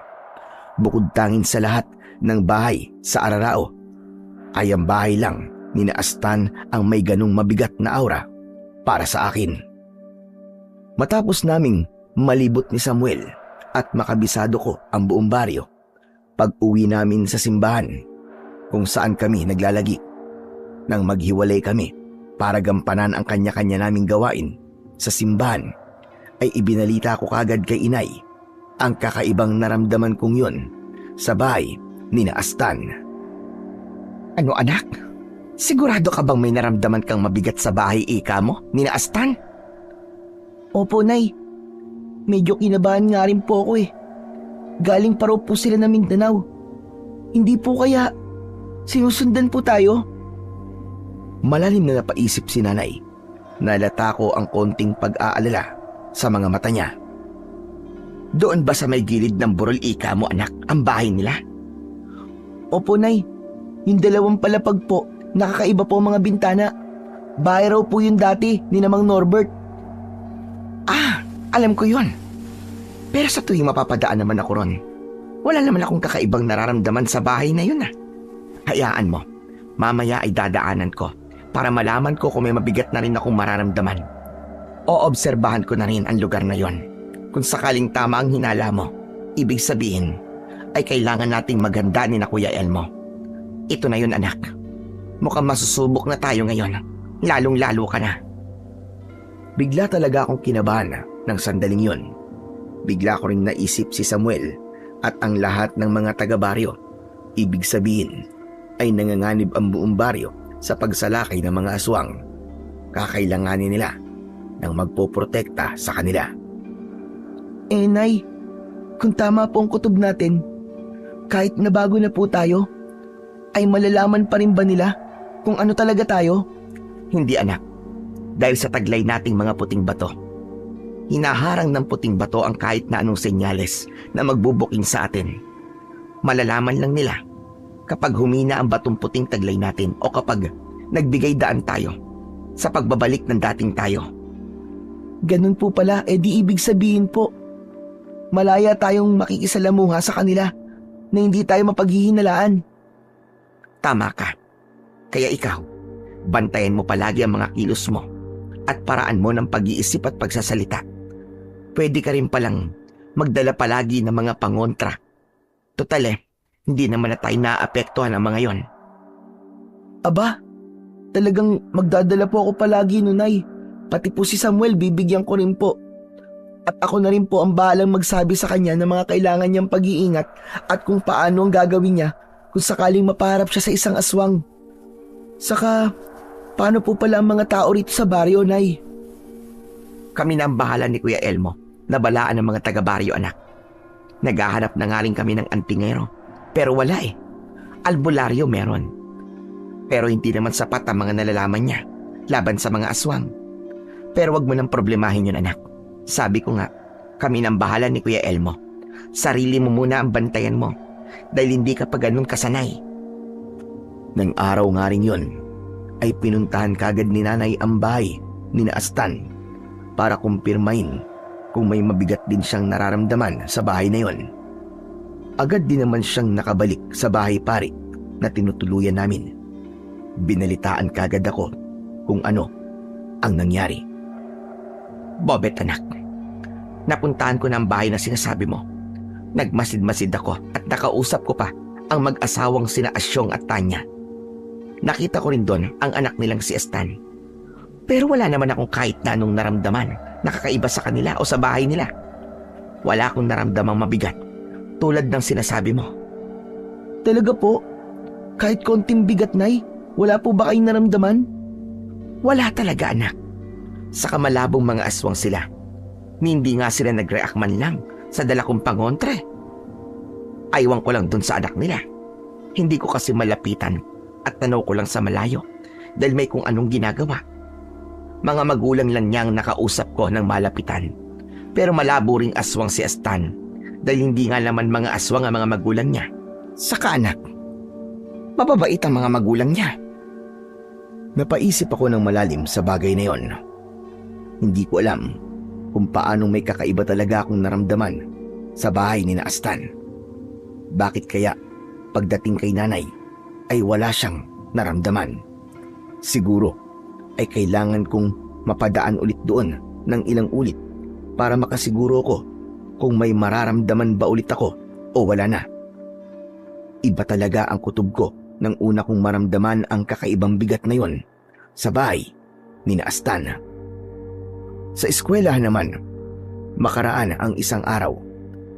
Bukod tangin sa lahat ng bahay sa Ararao, ay ang bahay lang ni na Astan ang may ganong mabigat na aura para sa akin. Matapos naming malibot ni Samuel at makabisado ko ang buong baryo, pag-uwi namin sa simbahan kung saan kami naglalagi. Nang maghiwalay kami para gampanan ang kanya-kanya naming gawain sa simbahan, ay ibinalita ko kagad kay inay ang kakaibang naramdaman kong yun sa bahay ni na Astan. Ano anak? Sigurado ka bang may naramdaman kang mabigat sa bahay ika mo ni na Astan? Opo, Nay. Medyo kinabahan nga rin po ako eh. Galing pa raw po sila na Mindanao. Hindi po kaya sinusundan po tayo? Malalim na napaisip si nanay. Nalata ko ang konting pag-aalala sa mga mata niya. Doon ba sa may gilid ng burol ika mo anak ang bahay nila? Opo, Nay. Yung dalawang palapag po, nakakaiba po ang mga bintana. Bahay raw po yun dati ni Namang Norbert. Alam ko yon. Pero sa tuwing mapapadaan naman ako ron, wala naman akong kakaibang nararamdaman sa bahay na yun Hayaan mo, mamaya ay dadaanan ko para malaman ko kung may mabigat na rin akong mararamdaman. Oobserbahan ko na rin ang lugar na yon. Kung sakaling tama ang hinala mo, ibig sabihin ay kailangan nating maganda ni na Kuya Elmo. Ito na yun anak. Mukhang masusubok na tayo ngayon. Lalong-lalo ka na. Bigla talaga akong kinabahan ng sandaling yon. Bigla ko rin naisip si Samuel at ang lahat ng mga taga-baryo. Ibig sabihin ay nanganganib ang buong baryo sa pagsalakay ng mga aswang. Kakailanganin nila ng magpoprotekta sa kanila. Nay, kung tama po ang kutob natin, kahit nabago na po tayo, ay malalaman pa rin ba nila kung ano talaga tayo? Hindi anak, dahil sa taglay nating mga puting bato. Hinaharang ng puting bato ang kahit na anong senyales na magbubuking sa atin. Malalaman lang nila kapag humina ang batong puting taglay natin o kapag nagbigay daan tayo sa pagbabalik ng dating tayo. Ganun po pala, di ibig sabihin po, malaya tayong makikisalamuha sa kanila na hindi tayo mapaghihinalaan. Tama ka. Kaya ikaw, bantayan mo palagi ang mga kilos mo at paraan mo ng pag-iisip at pagsasalita. Pwede ka rin palang magdala palagi ng mga pangontra. Total hindi naman na tayo naapektuhan ng mga yon. Aba, talagang magdadala po ako palagi Nay. Pati po si Samuel bibigyan ko rin po. At ako na rin po ang bahalang magsabi sa kanya ng mga kailangan niyang pag-iingat at kung paano ang gagawin niya kung sakaling mapaharap siya sa isang aswang. Saka, paano po pala ang mga tao rito sa baryo, Nay? Kami na ang bahala ni Kuya Elmo na balaan ng mga taga-baryo anak. Naghahanap na nga rin kami ng antingero. Pero wala Albularyo meron. Pero hindi naman sapat ang mga nalalaman niya laban sa mga aswang. Pero wag mo nang problemahin yun anak. Sabi ko nga, kami nang bahala ni Kuya Elmo. Sarili mo muna ang bantayan mo dahil hindi ka pa ganun kasanay. Nang araw nga rin yun, ay pinuntahan kagad ni nanay ang bahay ni na Astan para kumpirmahin kung may mabigat din siyang nararamdaman sa bahay na yon. Agad din naman siyang nakabalik sa bahay pari na tinutuluyan namin. Binalitaan kagad ako kung ano ang nangyari. Bobet anak, napuntahan ko na ang bahay na sinasabi mo. Nagmasid-masid ako at nakausap ko pa ang mag-asawang sina Asyong at Tanya. Nakita ko rin doon ang anak nilang si Astan. Pero wala naman akong kahit na anong naramdaman na kakaiba sa kanila o sa bahay nila. Wala akong naramdamang mabigat tulad ng sinasabi mo. Talaga po? Kahit konting bigat, Nay? Wala po ba kayong naramdaman? Wala talaga, anak. Sa kamalabong mga aswang sila. Hindi nga sila nag-react man lang sa dala kong pangontre. Aywan ko lang dun sa anak nila. Hindi ko kasi malapitan at tanaw ko lang sa malayo dahil may kung anong ginagawa. Mga magulang lang niyang nakausap ko ng malapitan. Pero malabo ring aswang si Astan dahil hindi nga naman mga aswang ang mga magulang niya. Saka anak, mababait ang mga magulang niya. Napaisip ako ng malalim sa bagay na yon. Hindi ko alam kung paanong may kakaiba talaga akong naramdaman sa bahay ni Astan. Bakit kaya pagdating kay nanay ay wala siyang naramdaman? Siguro ay kailangan kong mapadaan ulit doon ng ilang ulit para makasiguro ko kung may mararamdaman ba ulit ako o wala na. Iba talaga ang kutob ko nang una kong maramdaman ang kakaibang bigat na yon sa bahay ni Astan. Sa eskwelahan naman, makaraan ang isang araw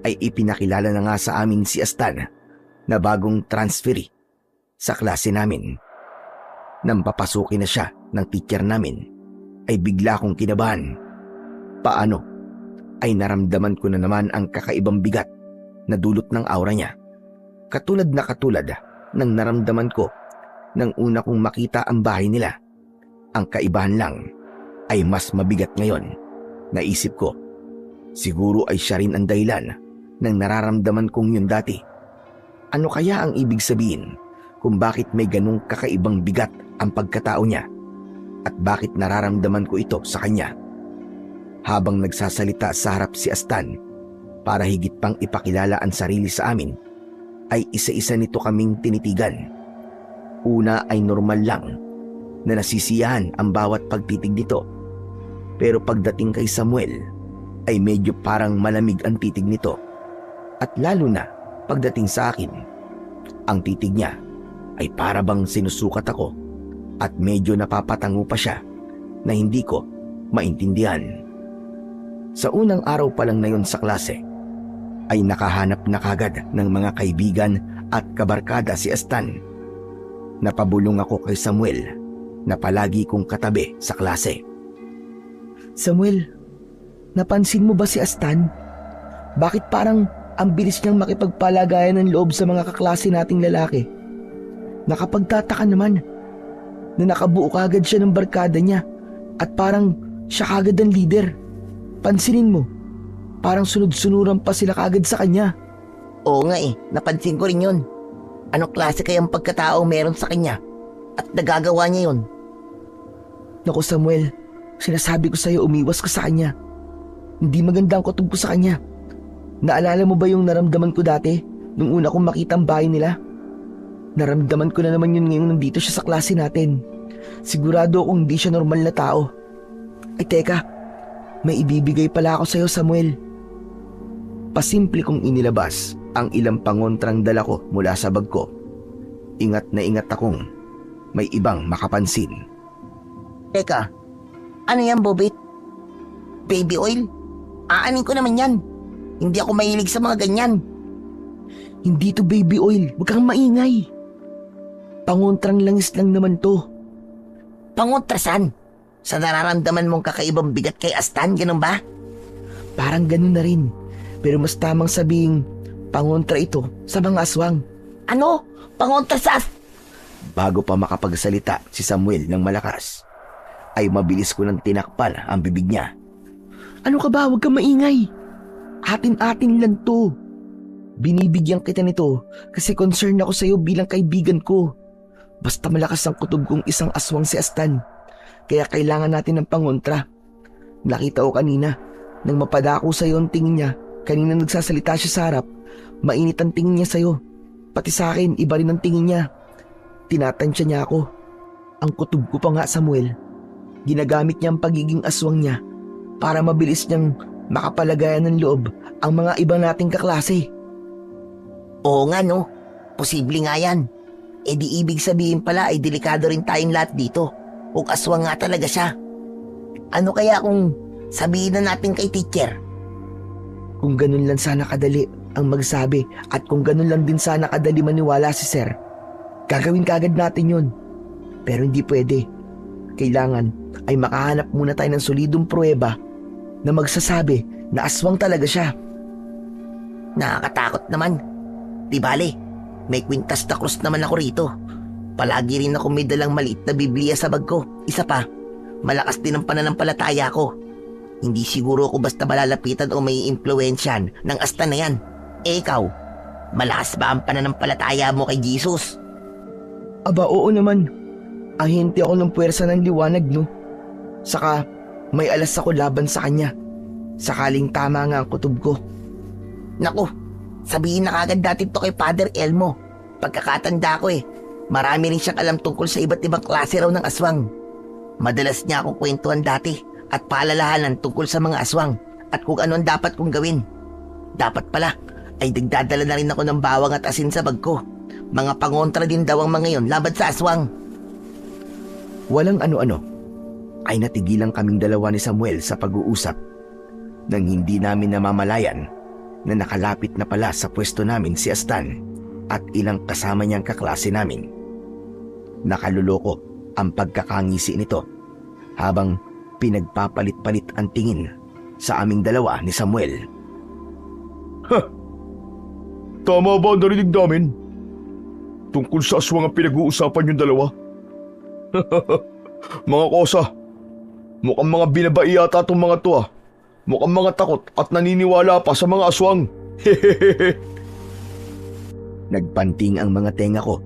ay ipinakilala na nga sa amin si Astan na bagong transferi sa klase namin. Nang papasukin na siya ng teacher namin, ay bigla kong kinabahan. Paano ay naramdaman ko na naman ang kakaibang bigat na dulot ng aura niya. Katulad ng naramdaman ko nang una kong makita ang bahay nila. Ang kaibahan lang ay mas mabigat ngayon. Naisip ko, siguro ay siya rin ang dahilan ng nararamdaman kong yun dati. Ano kaya ang ibig sabihin kung bakit may ganong kakaibang bigat ang pagkatao niya at bakit nararamdaman ko ito sa kanya? Habang nagsasalita sa harap si Astan para higit pang ipakilala ang sarili sa amin, ay isa-isa nito kaming tinitigan. Una ay normal lang na nasisiyahan ang bawat pagtitig nito. Pero pagdating kay Samuel ay medyo parang malamig ang titig nito. At lalo na pagdating sa akin, ang titig niya ay para bang sinusukat ako at medyo napapatango pa siya na hindi ko maintindihan. Sa unang araw pa lang na yun sa klase, ay nakahanap na kagad ng mga kaibigan at kabarkada si Astan. Napabulong ako kay Samuel na palagi kong katabi sa klase. Samuel, napansin mo ba si Astan? Bakit parang ang bilis niyang makipagpalagayan ng loob sa mga kaklase nating lalaki? Nakapagtataka naman na nakabuo kagad siya ng barkada niya at parang siya kagad ang leader. Pansinin mo, parang sunod-sunuran pa sila kagad sa kanya. Oo nga napansin ko rin yun. Anong klase kayang pagkatao meron sa kanya? At nagagawa niya yun? Naku Samuel, sinasabi ko sa'yo umiwas ka sa kanya. Hindi maganda ang kutob ko sa kanya. Naalala mo ba yung naramdaman ko dati nung una kong makita ang bahay nila? Naramdaman ko na naman yun ngayong nandito siya sa klase natin. Sigurado akong hindi siya normal na tao. Ay teka, may ibibigay pala ako sa'yo Samuel. Pasimple kong inilabas ang ilang pangontrang dala ko mula sa bag ko. Ingat na ingat akong may ibang makapansin. Teka, ano yan, Bobit? Baby oil? Aanin ko naman yan. Hindi ako mahilig sa mga ganyan. Hindi to baby oil, huwag kang maingay. Pangontrang langis lang naman to. Pangontrasan? Sa nararamdaman mong kakaibang bigat kay Astan, ganun ba? Parang ganun na rin. Pero mas tamang sabing pangontra ito sa mga aswang. Ano? Pangontrasas? Bago pa makapagsalita si Samuel ng malakas, ay mabilis ko nang tinakpan ang bibig niya. Ano ka ba? Huwag kang maingay. Atin-atin lang to. Binibigyan kita nito kasi concern ako sa'yo bilang kaibigan ko. Basta malakas ang kutob kong isang aswang si Astan. Kaya kailangan natin ng pangontra. Nakita ko kanina, nang mapadako sa'yo ang tingin niya, kanina nagsasalita siya sa harap, mainit ang tingin niya sa'yo. Pati sa akin, iba rin ang tingin niya. Tinatansya niya ako. Ang kutob ko pa nga, Samuel. Ginagamit niya ang pagiging aswang niya para mabilis niyang makapalagayan ng loob ang mga iba nating kaklase. Oo nga no, posible nga yan. E di ibig sabihin pala ay delikado rin tayong lahat dito. Kung aswang nga talaga siya. Ano kaya kung sabihin na natin kay teacher? Kung ganun lang sana kadali ang magsabi at kung ganun lang din sana kadali maniwala si sir, Gagawin kagad natin yun. Pero hindi pwede. Kailangan ay makahanap muna tayo ng solidong pruweba na magsasabi na aswang talaga siya. Nakakatakot naman. Di bale, may kwintas na krus naman ako rito. Palagi rin ako may dalang maliit na Biblia sa bag ko. Isa pa, malakas din ang pananampalataya ko. Hindi siguro ako basta malalapitan o may impluwensyan ng asta na yan. Eh ikaw, malakas ba ang pananampalataya mo kay Jesus? Aba, oo naman. Ahente ako ng puwersa ng liwanag, no? Saka, may alas ako laban sa kanya. Sakaling tama nga ang kutob ko. Naku, sabihin na kagad natin to kay Father Elmo. Pagkakatanda ko marami rin siyang alam tungkol sa iba't ibang klase raw ng aswang. Madalas niya akong kwentuhan dati at paalalahanan tungkol sa mga aswang at kung ano ang dapat kong gawin. Dapat pala ay nagdadala na rin ako ng bawang at asin sa bag ko. Mga pangontra din daw ang mga yon laban sa aswang. Walang ano-ano, ay natigilan kaming dalawa ni Samuel sa pag-uusap nang hindi namin namamalayan na nakalapit na pala sa pwesto namin si Astan at ilang kasama niyang kaklase namin. Nakaluloko ang pagkakangisi nito habang pinagpapalit-palit ang tingin sa aming dalawa ni Samuel. Tama ba ang narinig namin? Tungkol sa aswang ang pinag-uusapan yung dalawa? Mga kosa, mukhang mga binabai yata itong mga to. Mukhang mga takot at naniniwala pa sa mga aswang. Nagpanting ang mga tenga ko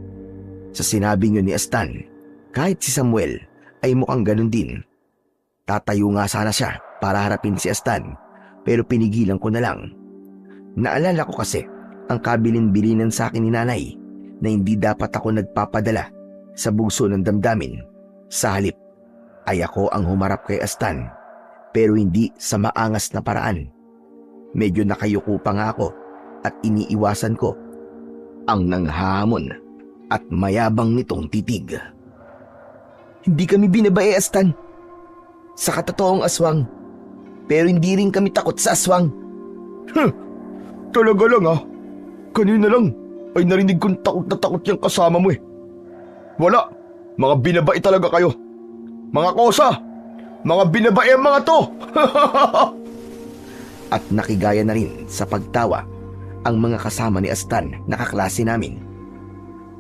sa sinabing yun ni Astan. Kahit si Samuel ay mukhang ganun din. Tatayo nga sana siya para harapin si Astan pero pinigilan ko na lang. Naalala ko kasi ang kabilin-bilinan sa akin ni nanay na hindi dapat ako nagpapadala sa bugso ng damdamin. Sa halip ay ako ang humarap kay Astan pero hindi sa maangas na paraan. Medyo nakayuko pa nga ako at iniiwasan ko ang nanghahamon at mayabang nitong titig. Hindi kami binabae, Astan. Sa katotoong aswang. Pero hindi rin kami takot sa aswang. Talaga lang Kanina lang ay narinig kong takot na takot yung kasama mo Wala, mga binabai talaga kayo. Mga kosa, mga binabai ang mga to. At nakigaya na rin sa pagtawa ang mga kasama ni Astan na kaklase namin.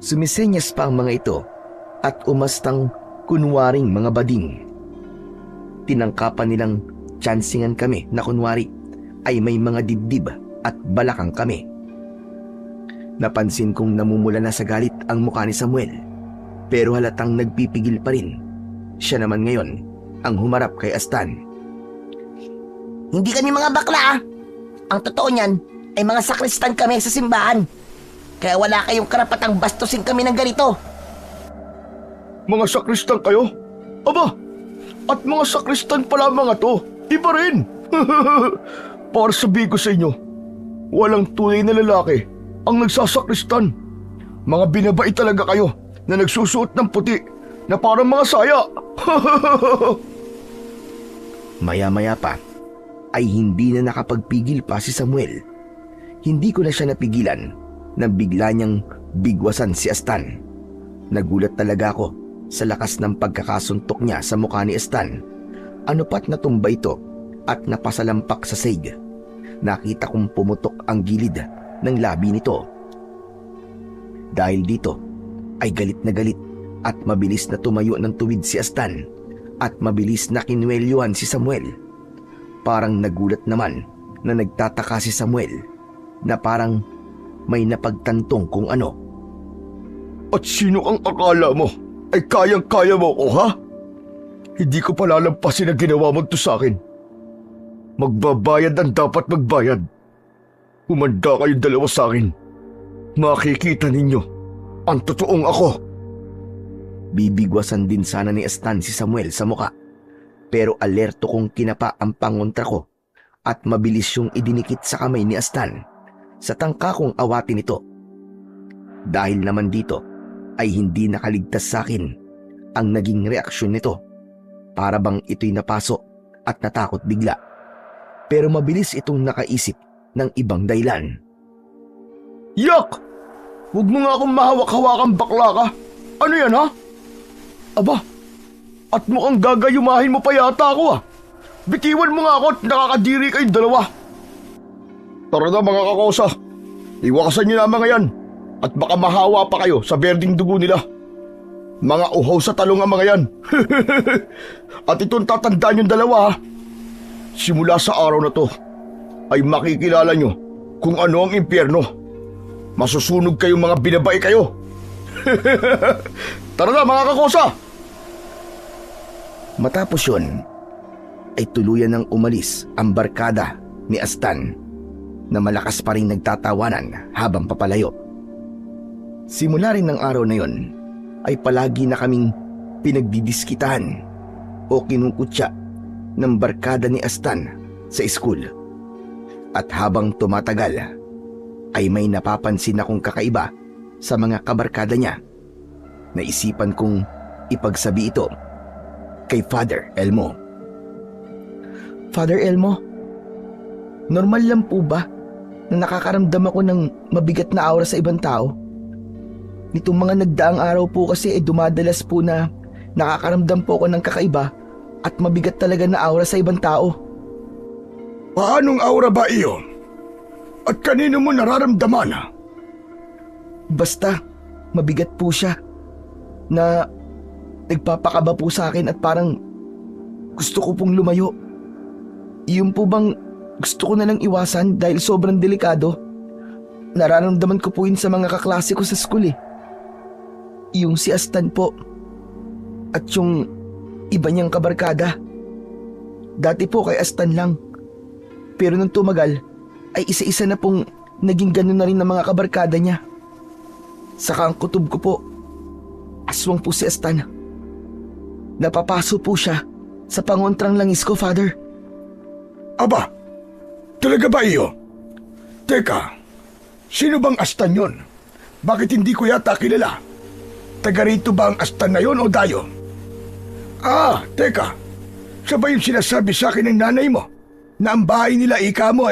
Sumisenyas pa ang mga ito at umastang kunwaring mga bading. Tinangkapan nilang tsansingan kami na kunwari ay may mga dibdib at balakang kami. Napansin kong namumula na sa galit ang mukha ni Samuel pero halatang nagpipigil pa rin. Siya naman ngayon ang humarap kay Astan. Hindi kami mga bakla Ang totoo niyan ay mga sakristan kami sa simbahan. Kaya wala kayong karapatang bastusin kami ng ganito. Mga sakristan kayo? Aba, at mga sakristan pala mga to. Iba rin. Para sabihin ko sa inyo, walang tunay na lalaki ang nagsasakristan. Mga binabai talaga kayo na nagsusuot ng puti na parang mga saya. Maya-maya pa ay hindi na nakapagpigil pa si Samuel. Hindi ko na siya napigilan nang bigla niyang bigwasan si Astan. Nagulat talaga ako sa lakas ng pagkakasuntok niya sa mukha ni Astan. Ano pat natumba ito at napasalampak sa sahig. Nakita kong pumutok ang gilid ng labi nito. Dahil dito ay galit na galit at mabilis na tumayo ng tuwid si Astan at mabilis na kinwelyuhan si Samuel. Parang nagulat naman na nagtataka si Samuel na parang may napagtantong kung ano. At sino ang akala mo ay kayang-kaya mo ko, ha? Hindi ko palalampasin ang ginawa mo to sa akin. Magbabayad ang dapat magbayad. Humanda kayong dalawa sa akin. Makikita ninyo ang totoong ako. Bibigwasan din sana ni Astan si Samuel sa muka. Pero alerto kong kinapa ang pangontra ko at mabilis yung idinikit sa kamay ni Astan sa tangka kong awatin ito. Dahil naman dito ay hindi nakaligtas sa akin ang naging reaksyon nito. Para bang ito'y napaso at natakot bigla. Pero mabilis itong nakaisip ng ibang dahilan. Yak! Huwag mo nga akong mahawak-hawakan, bakla ka. Ano yan, ha? Aba, at mukhang gagayumahin mo pa yata ako, Bitiwan mo nga ako at nakakadiri kayong dalawa. Tara na mga kakosa, iwakasan niyo na mga yan at baka mahawa pa kayo sa berding dugo nila. Mga uhaw sa talong ang mga yan. At itong tatandaan yung dalawa, simula sa araw na to ay makikilala nyo kung ano ang impyerno. Masusunog kayong mga binabae kayo. Tara na mga kakosa! Matapos yun, ay tuluyan ng umalis ang barkada ni Astan na malakas pa rin nagtatawanan habang papalayo. Simula rin ng araw na yon ay palagi na kaming pinagdidiskitahan o kinukutya ng barkada ni Astan sa school. At habang tumatagal ay may napapansin akong kakaiba sa mga kabarkada niya. Naisipan kong ipagsabi ito kay Father Elmo. Father Elmo, normal lang po ba na nakakaramdam ako ng mabigat na aura sa ibang tao? Nitong mga nagdaang araw po kasi dumadalas po na nakakaramdam po ako ng kakaiba at mabigat talaga na aura sa ibang tao. Paanong aura ba iyo? At kanino mo nararamdaman? Basta, mabigat po siya na nagpapakaba po sa akin at parang gusto ko pong lumayo. Iyon po bang gusto ko na lang iwasan dahil sobrang delikado? Nararamdaman ko po yun sa mga kaklase ko sa school Yung si Astan po at yung iba niyang kabarkada. Dati po kay Astan lang. Pero nung tumagal ay isa-isa na pong naging ganun na rin ng mga kabarkada niya. Saka ang kutob ko po, aswang po si Astan. Napapaso po siya sa pangontrang langis ko, Father. Aba, talaga ba iyo? Teka, sino bang Astan yon? Bakit hindi ko yata kilala? Taga rito ba ang Astan na yon o dayo? Teka, siya ba yung sinasabi sa akin ng nanay mo na ang bahay nila ika mo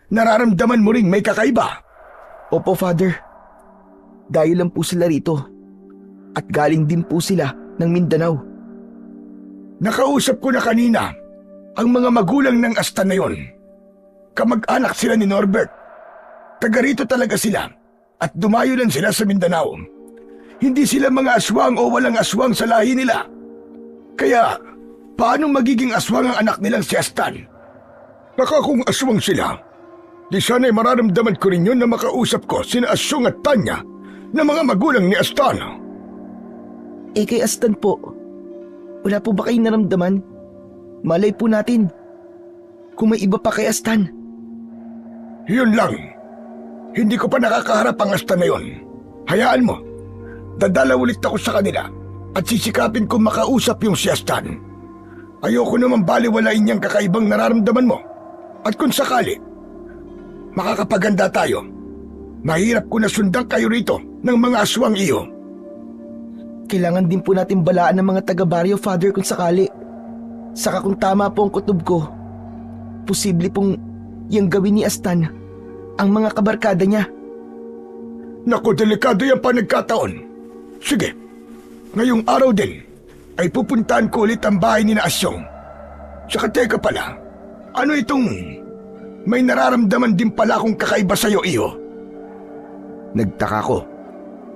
nararamdaman mo ring may kakaiba? Opo, Father. Dahil lang po sila rito. At galing din po sila ng Mindanao. Nakausap ko na kanina ang mga magulang ng Astan na yon. Kamag-anak sila ni Norbert. Taga rito talaga sila at dumayo lang sila sa Mindanao. Hindi sila mga aswang o walang aswang sa lahi nila. Kaya, paano magiging aswang ang anak nilang si Astan? Baka kung aswang sila, di sana'y mararamdaman ko rin yun na makausap ko sina Asyong at Tanya na mga magulang ni Astan. Kay Astan po, wala po ba kayong naramdaman? Malay po natin kung may iba pa kay Astan. Yun lang. Hindi ko pa nakakaharap ang Astan na yun. Hayaan mo. Dadala ulit ako sa kanila at sisikapin kong makausap yung si Astan. Ayoko naman baliwalain niyang kakaibang nararamdaman mo. At kung sakali, makakapaganda tayo. Mahirap ko na sundan kayo rito ng mga aswang iyo. Kailangan din po natin balaan ng mga taga-baryo, Father, kung sakali. Saka kung tama po ang kutob ko, posible pong yung gawin ni Astan ang mga kabarkada niya. Naku, delikado yung panagkataon. Sige, ngayong araw din ay pupuntahan ko ulit ang bahay ni na Asyong. Saka teka pala, ano itong may nararamdaman din pala akong kakaiba sa'yo, iyo? Nagtaka ko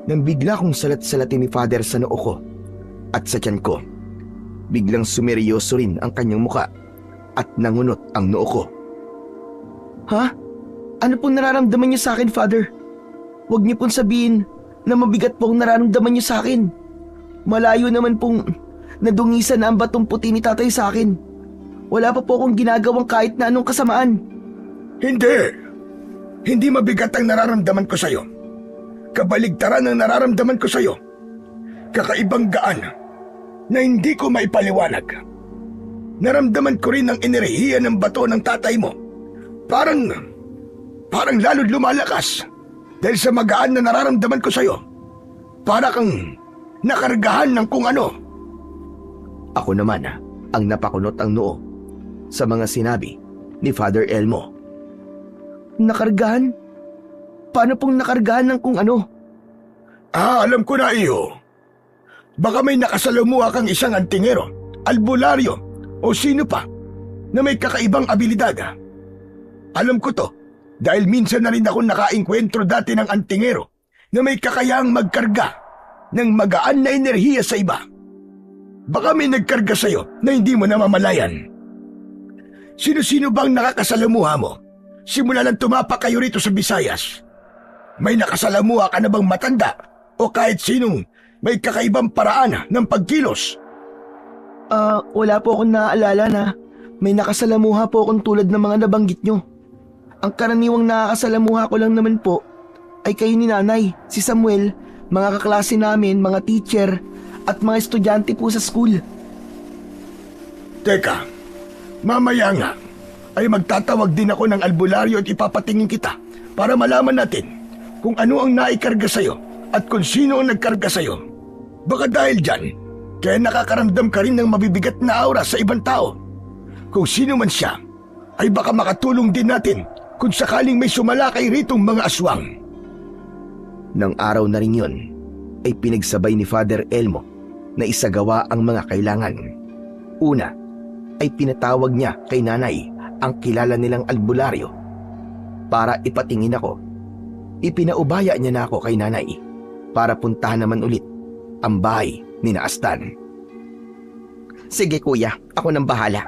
nang bigla kong salat-salatin ni Father sa noo ko at sa tiyan ko. Biglang sumeryoso rin ang kanyang muka at nangunot ang noo ko. Ha? Ano pong nararamdaman niyo sa akin, Father? Huwag niyo pong sabihin na mabigat po ang nararamdaman niyo sa akin. Malayo naman pong nadungisan na ang batong puti ni tatay sa akin. Wala pa po akong ginagawang kahit na anong kasamaan. Hindi. Hindi mabigat ang nararamdaman ko sa'yo. Kabaligtaran ang nararamdaman ko sa'yo. Kakaibang gaan na hindi ko maipaliwanag. Naramdaman ko rin ang enerhiya ng bato ng tatay mo. Parang lalo't lumalakas dahil sa magaan na nararamdaman ko sa'yo. Para kang nakargahan ng kung ano. Ako naman ang napakunot ang noo sa mga sinabi ni Father Elmo. Nakargahan? Paano pong nakargahan ng kung ano? Alam ko na iyo. Baka may nakasalamuha kang isang antingero, albularyo, o sino pa na may kakaibang abilidad. Alam ko to dahil minsan na rin ako nakaengkwentro dati ng antingero na may kakayahang magkarga ng magaan na enerhiya sa iba. Baka may nagkarga sa'yo na hindi mo namamalayan. Sino-sino bang nakakasalamuha mo? Simula lang tumapak kayo rito sa Visayas. May nakasalamuha ka na bang matanda o kahit sinong may kakaibang paraan ng pagkilos? Wala po akong naaalala na may nakasalamuha po akong tulad ng mga nabanggit nyo. Ang karaniwang nakakasalamuha ko lang naman po ay kayo ni Nanay, si Samuel, mga kaklase namin, mga teacher, at mga estudyante po sa school. Teka, mamaya nga ay magtatawag din ako ng albularyo at ipapatingin kita para malaman natin kung ano ang naikarga sa'yo at kung sino ang nagkarga sa'yo. Baka dahil dyan, kaya nakakaramdam ka rin ng mabibigat na aura sa ibang tao. Kung sino man siya, ay baka makatulong din natin kung sakaling may sumalakay ritong mga aswang. Nang araw na rin yun, ay pinagsabay ni Father Elmo na isagawa ang mga kailangan. Una, ay pinatawag niya kay Nanay ang kilala nilang albularyo para ipatingin ako. Ipinaubaya niya na ako kay Nanay para puntahan naman ulit ang bahay ni Astan. Sige kuya, ako nang bahala.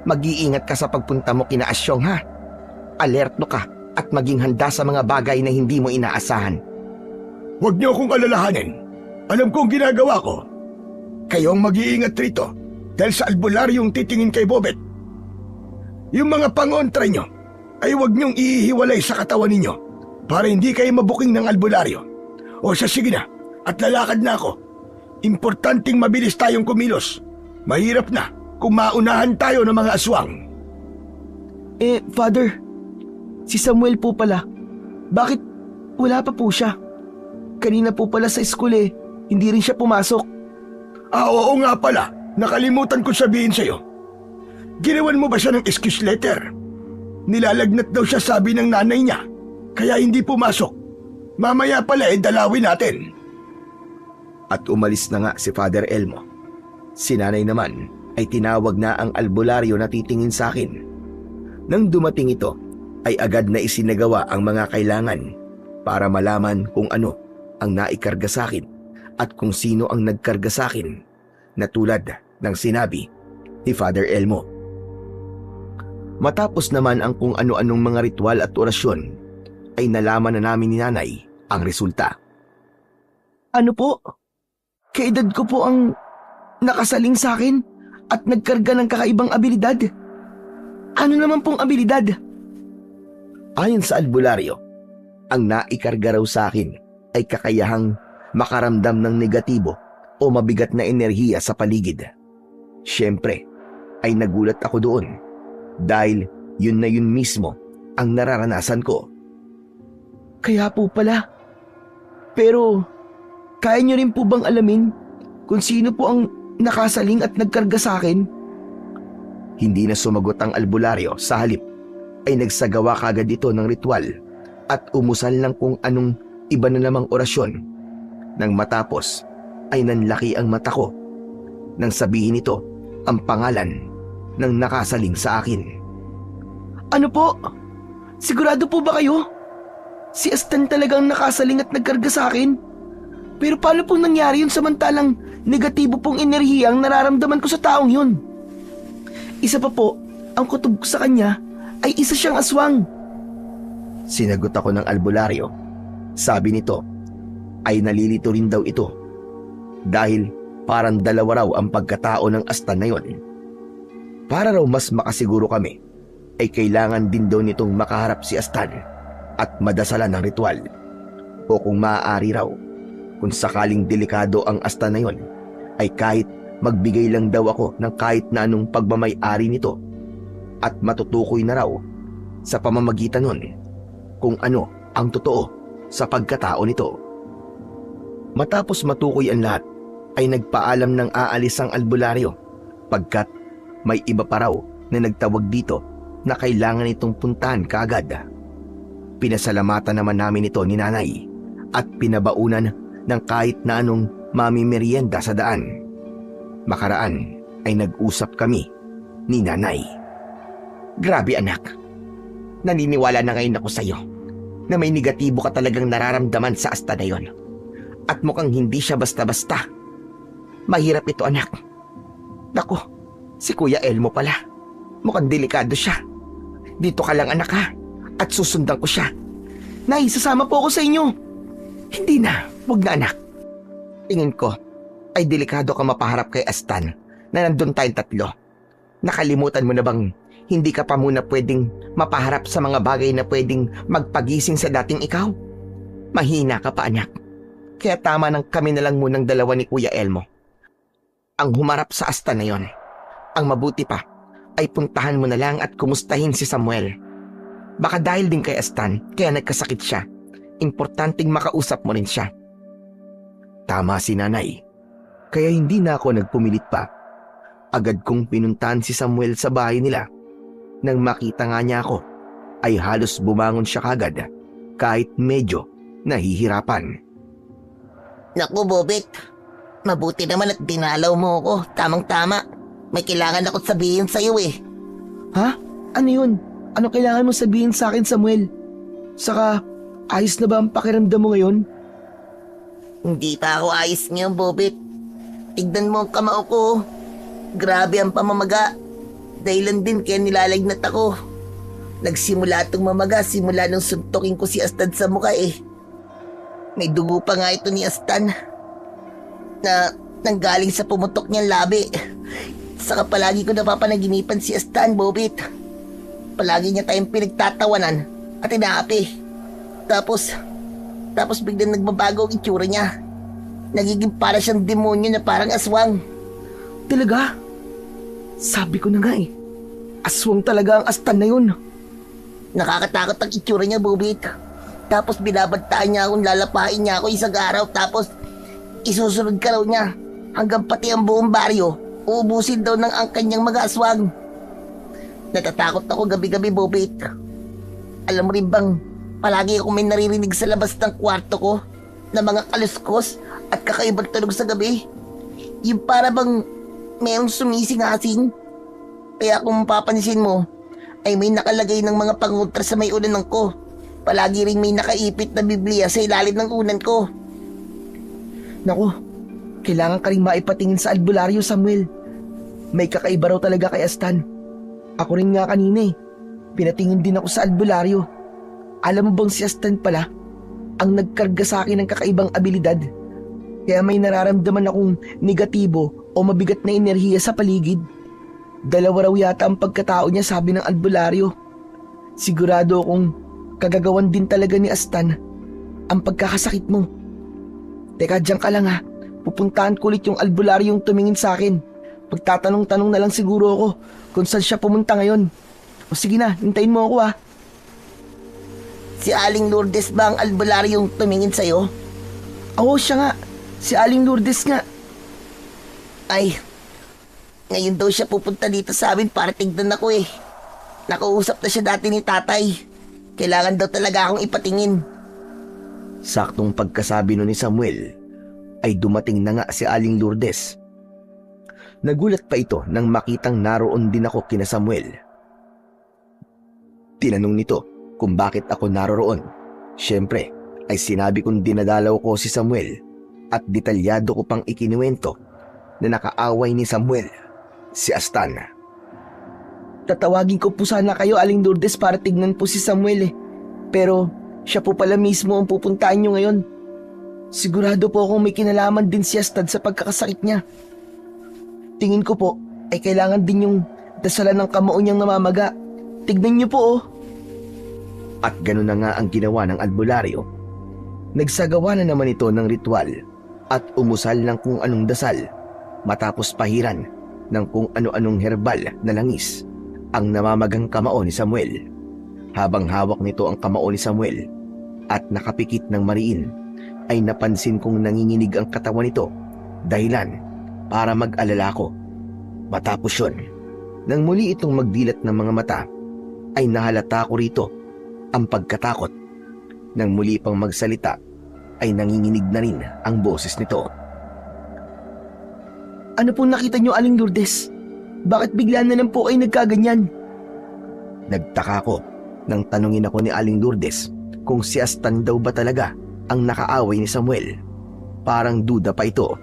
Mag-iingat ka sa pagpunta mo kina Asyong ha. Alerto ka at maging handa sa mga bagay na hindi mo inaasahan. Huwag niyo akong alalahanin. Alam ko ang ginagawa ko. Kayo ang mag-iingat rito dahil sa albularyong titingin kay Bobet. Yung mga pangontra nyo ay huwag niyong ihiwalay sa katawan ninyo para hindi kayo mabuking ng albularyo. O sige na, at lalakad na ako. Importanteng mabilis tayong kumilos. Mahirap na kung maunahan tayo ng mga aswang. Father, si Samuel po pala. Bakit wala pa po siya? Kanina po pala sa school hindi rin siya pumasok. Oo nga pala, nakalimutan ko sabihin sa'yo. Ginawan mo ba siya ng excuse letter? Nilalagnat daw siya sabi ng nanay niya, kaya hindi pumasok. Mamaya pala dalawin natin. At umalis na nga si Father Elmo. Si Nanay naman ay tinawag na ang albularyo na titingin sa akin. Nang dumating ito, ay agad na isinagawa ang mga kailangan para malaman kung ano ang naikarga sa akin at kung sino ang nagkarga sa akin, na tulad ng sinabi ni Father Elmo. Matapos naman ang kung ano-anong mga ritual at orasyon, ay nalaman na namin ni Nanay ang resulta. Ano po? Kaedad ko po ang nakasaling sa akin at nagkarga ng kakaibang abilidad. Ano naman pong abilidad? Ayon sa albularyo, ang naikarga raw sa akin ay kakayahang makaramdam ng negatibo o mabigat na enerhiya sa paligid. Siyempre, ay nagulat ako doon dahil yun na yun mismo ang nararanasan ko. Kaya po pala. Pero, kaya niyo rin po bang alamin kung sino po ang nakasaling at nagkarga sa akin? Hindi na sumagot ang albularyo, sa halip ay nagsagawa kagad ito ng ritual at umusal ng kung anong iba na namang orasyon. Nang matapos ay nanlaki ang mata ko nang sabihin ito ang pangalan ng nakasaling sa akin. Ano po? Sigurado po ba kayo? Si Astan talagang nakasaling at nagkarga sa akin? Pero paano pong nangyari yun samantalang negatibo pong enerhiya ang nararamdaman ko sa taong yun? Isa pa po, ang kutob ko sa kanya ay isa siyang aswang. Sinagot ako ng albularyo. Sabi nito ay nalilito rin daw ito dahil parang dalawa raw ang pagkatao ng Astan na yon. Para raw mas makasiguro kami ay kailangan din daw nitong makaharap si Astan at madasalan ng ritual. O kung maaari raw, kung sakaling delikado ang Astan na yon, ay kahit magbigay lang daw ako ng kahit na anong pagmamay-ari nito at matutukoy na raw sa pamamagitan nun kung ano ang totoo sa pagkatao nito. Matapos matukoy ang lahat, ay nagpaalam ng aalis ang albularyo pagkat may iba pa raw na nagtawag dito na kailangan itong puntahan kaagad. Pinasalamatan naman namin ito ni Nanay at pinabaunan ng kahit na anong mamimerienda sa daan. Makaraan ay nag-usap kami ni nanay. Grabe anak, naniniwala na ngayon ako sa'yo na may negatibo ka talagang nararamdaman sa asta na yon. At mukhang hindi siya basta-basta. Mahirap ito anak. Naku, si Kuya Elmo pala. Mukhang delikado siya. Dito ka lang anak ha, at susundan ko siya. Nay, sasama po ako sa inyo. Hindi na, wag na anak. Tingin ko ay delikado ka mapaharap kay Astan na nandun tayong tatlo. Nakalimutan mo na bang hindi ka pa muna pwedeng mapaharap sa mga bagay na pwedeng magpagising sa dating ikaw? Mahina ka pa anak. Kaya tama nang kami na lang munang dalawa ni Kuya Elmo ang humarap sa Astan na yon. Ang mabuti pa ay puntahan mo na lang at kumustahin si Samuel. Baka dahil din kay Astan kaya nagkasakit siya. Importanteng makausap mo rin siya. Tama si nanay. Kaya hindi na ako nagpumilit pa. Agad kong pinuntahan si Samuel sa bahay nila. Nang makita nga niya ako, ay halos bumangon siya kagad kahit medyo nahihirapan. Naku, Bobet. Mabuti naman at dinalaw mo ako. Tamang-tama. May kailangan ako sabihin sa'yo eh. Ha? Ano yun? Ano kailangan mo sabihin sa akin, Samuel? Saka, ayos na ba ang pakiramdam mo ngayon? Hindi pa ako ayos ngayon, Bobet. Tignan mo ang kamao ko. Grabe ang pamamaga. Dahilan din kaya nilalagnat ako. Nagsimula itong mamaga simula nung suntokin ko si Astan sa mukha eh. May dugo pa nga ito ni Astan na nanggaling sa pumutok niyang labi. Saka palagi ko napapanaginipan si Astan, Bobit. Palagi niya tayong pinagtatawanan at inaapi. Tapos biglang nagbabago ang itsura niya. Nagiging para siyang demonyo na parang aswang. Talaga? Sabi ko na nga eh. Aswang talaga ang Astan na yun. Nakakatakot ang itsura niya, Bobit. Tapos binabantaan niya akong lalapain niya ako isang araw. Tapos isusunod ka raw niya hanggang pati ang buong baryo. Uubusin daw ng ang kanyang mga aswang. Natatakot ako gabi-gabi, Bobit. Alam mo rin bang palagi akong may naririnig sa labas ng kwarto ko na mga kaluskos at kakaibang tunog sa gabi. Yung para bang mayroong sumising-asing. Kaya kung mapapansin mo, ay may nakalagay ng mga pangutra sa may unan ko. Palagi rin may nakaipit na Biblia sa ilalim ng unan ko. Naku, kailangan ka rin maipatingin sa albularyo, Samuel. May kakaiba raw talaga kay Astan. Ako rin nga kanina eh. Pinatingin din ako sa albularyo. Alam mo bang si Astan pala ang nagkarga sa akin ng kakaibang abilidad? Kaya may nararamdaman akong negatibo o mabigat na enerhiya sa paligid. Dalawa raw yata ang pagkatao niya, sabi ng albularyo. Sigurado akong kagagawan din talaga ni Astan ang pagkakasakit mo. Teka, diyan ka lang ha. Pupuntahan ko ulit yung albularyong tumingin sa akin. Pagtatanong-tanong na lang siguro ako kung saan siya pumunta ngayon. O sige na, hintayin mo ako ha. Si Aling Lourdes ba ang albularyong tumingin sa'yo? Oo, siya nga. Si Aling Lourdes nga. Ay, ngayon daw siya pupunta dito sa amin para tignan ako eh. Nakausap na siya dati ni tatay. Kailangan daw talaga akong ipatingin. Saktong pagkasabi nun ni Samuel, ay dumating na nga si Aling Lourdes. Nagulat pa ito nang makitang naroon din ako kina Samuel. Tinanong nito kung bakit ako naroroon. Siyempre, ay sinabi kong dinadalaw ko si Samuel at detalyado ko pang ikinuwento na nakaaway ni Samuel si Astan. Tatawagin ko po sana kayo, Aling Lourdes, para tignan po si Samuel eh. Pero siya po pala mismo ang pupuntahan nyo ngayon. Sigurado po akong may kinalaman din si Astan sa pagkakasakit niya. Tingin ko po ay kailangan din yung dasalan ng kamao niyang namamaga. Tignan niyo po oh. At gano'n na nga ang ginawa ng albularyo. Nagsagawa na naman ito ng ritual at umusal ng kung anong dasal matapos pahiran ng kung ano-anong herbal na langis ang namamagang kamao ni Samuel. Habang hawak nito ang kamao ni Samuel at nakapikit ng mariin, ay napansin kong nanginginig ang katawan nito, dahilan para mag-alala ko. Matapos yun, nang muli itong magdilat ng mga mata, ay nahalata ko rito ang pagkatakot. Nang muli pang magsalita, ay nanginginig na rin ang boses nito. Ano pong nakita niyo, Aling Lourdes? Bakit bigla na lang po ay nagkaganyan? Nagtaka ko nang tanungin ako ni Aling Lourdes kung si Astan daw ba talaga ang nakaaway ni Samuel. Parang duda pa ito.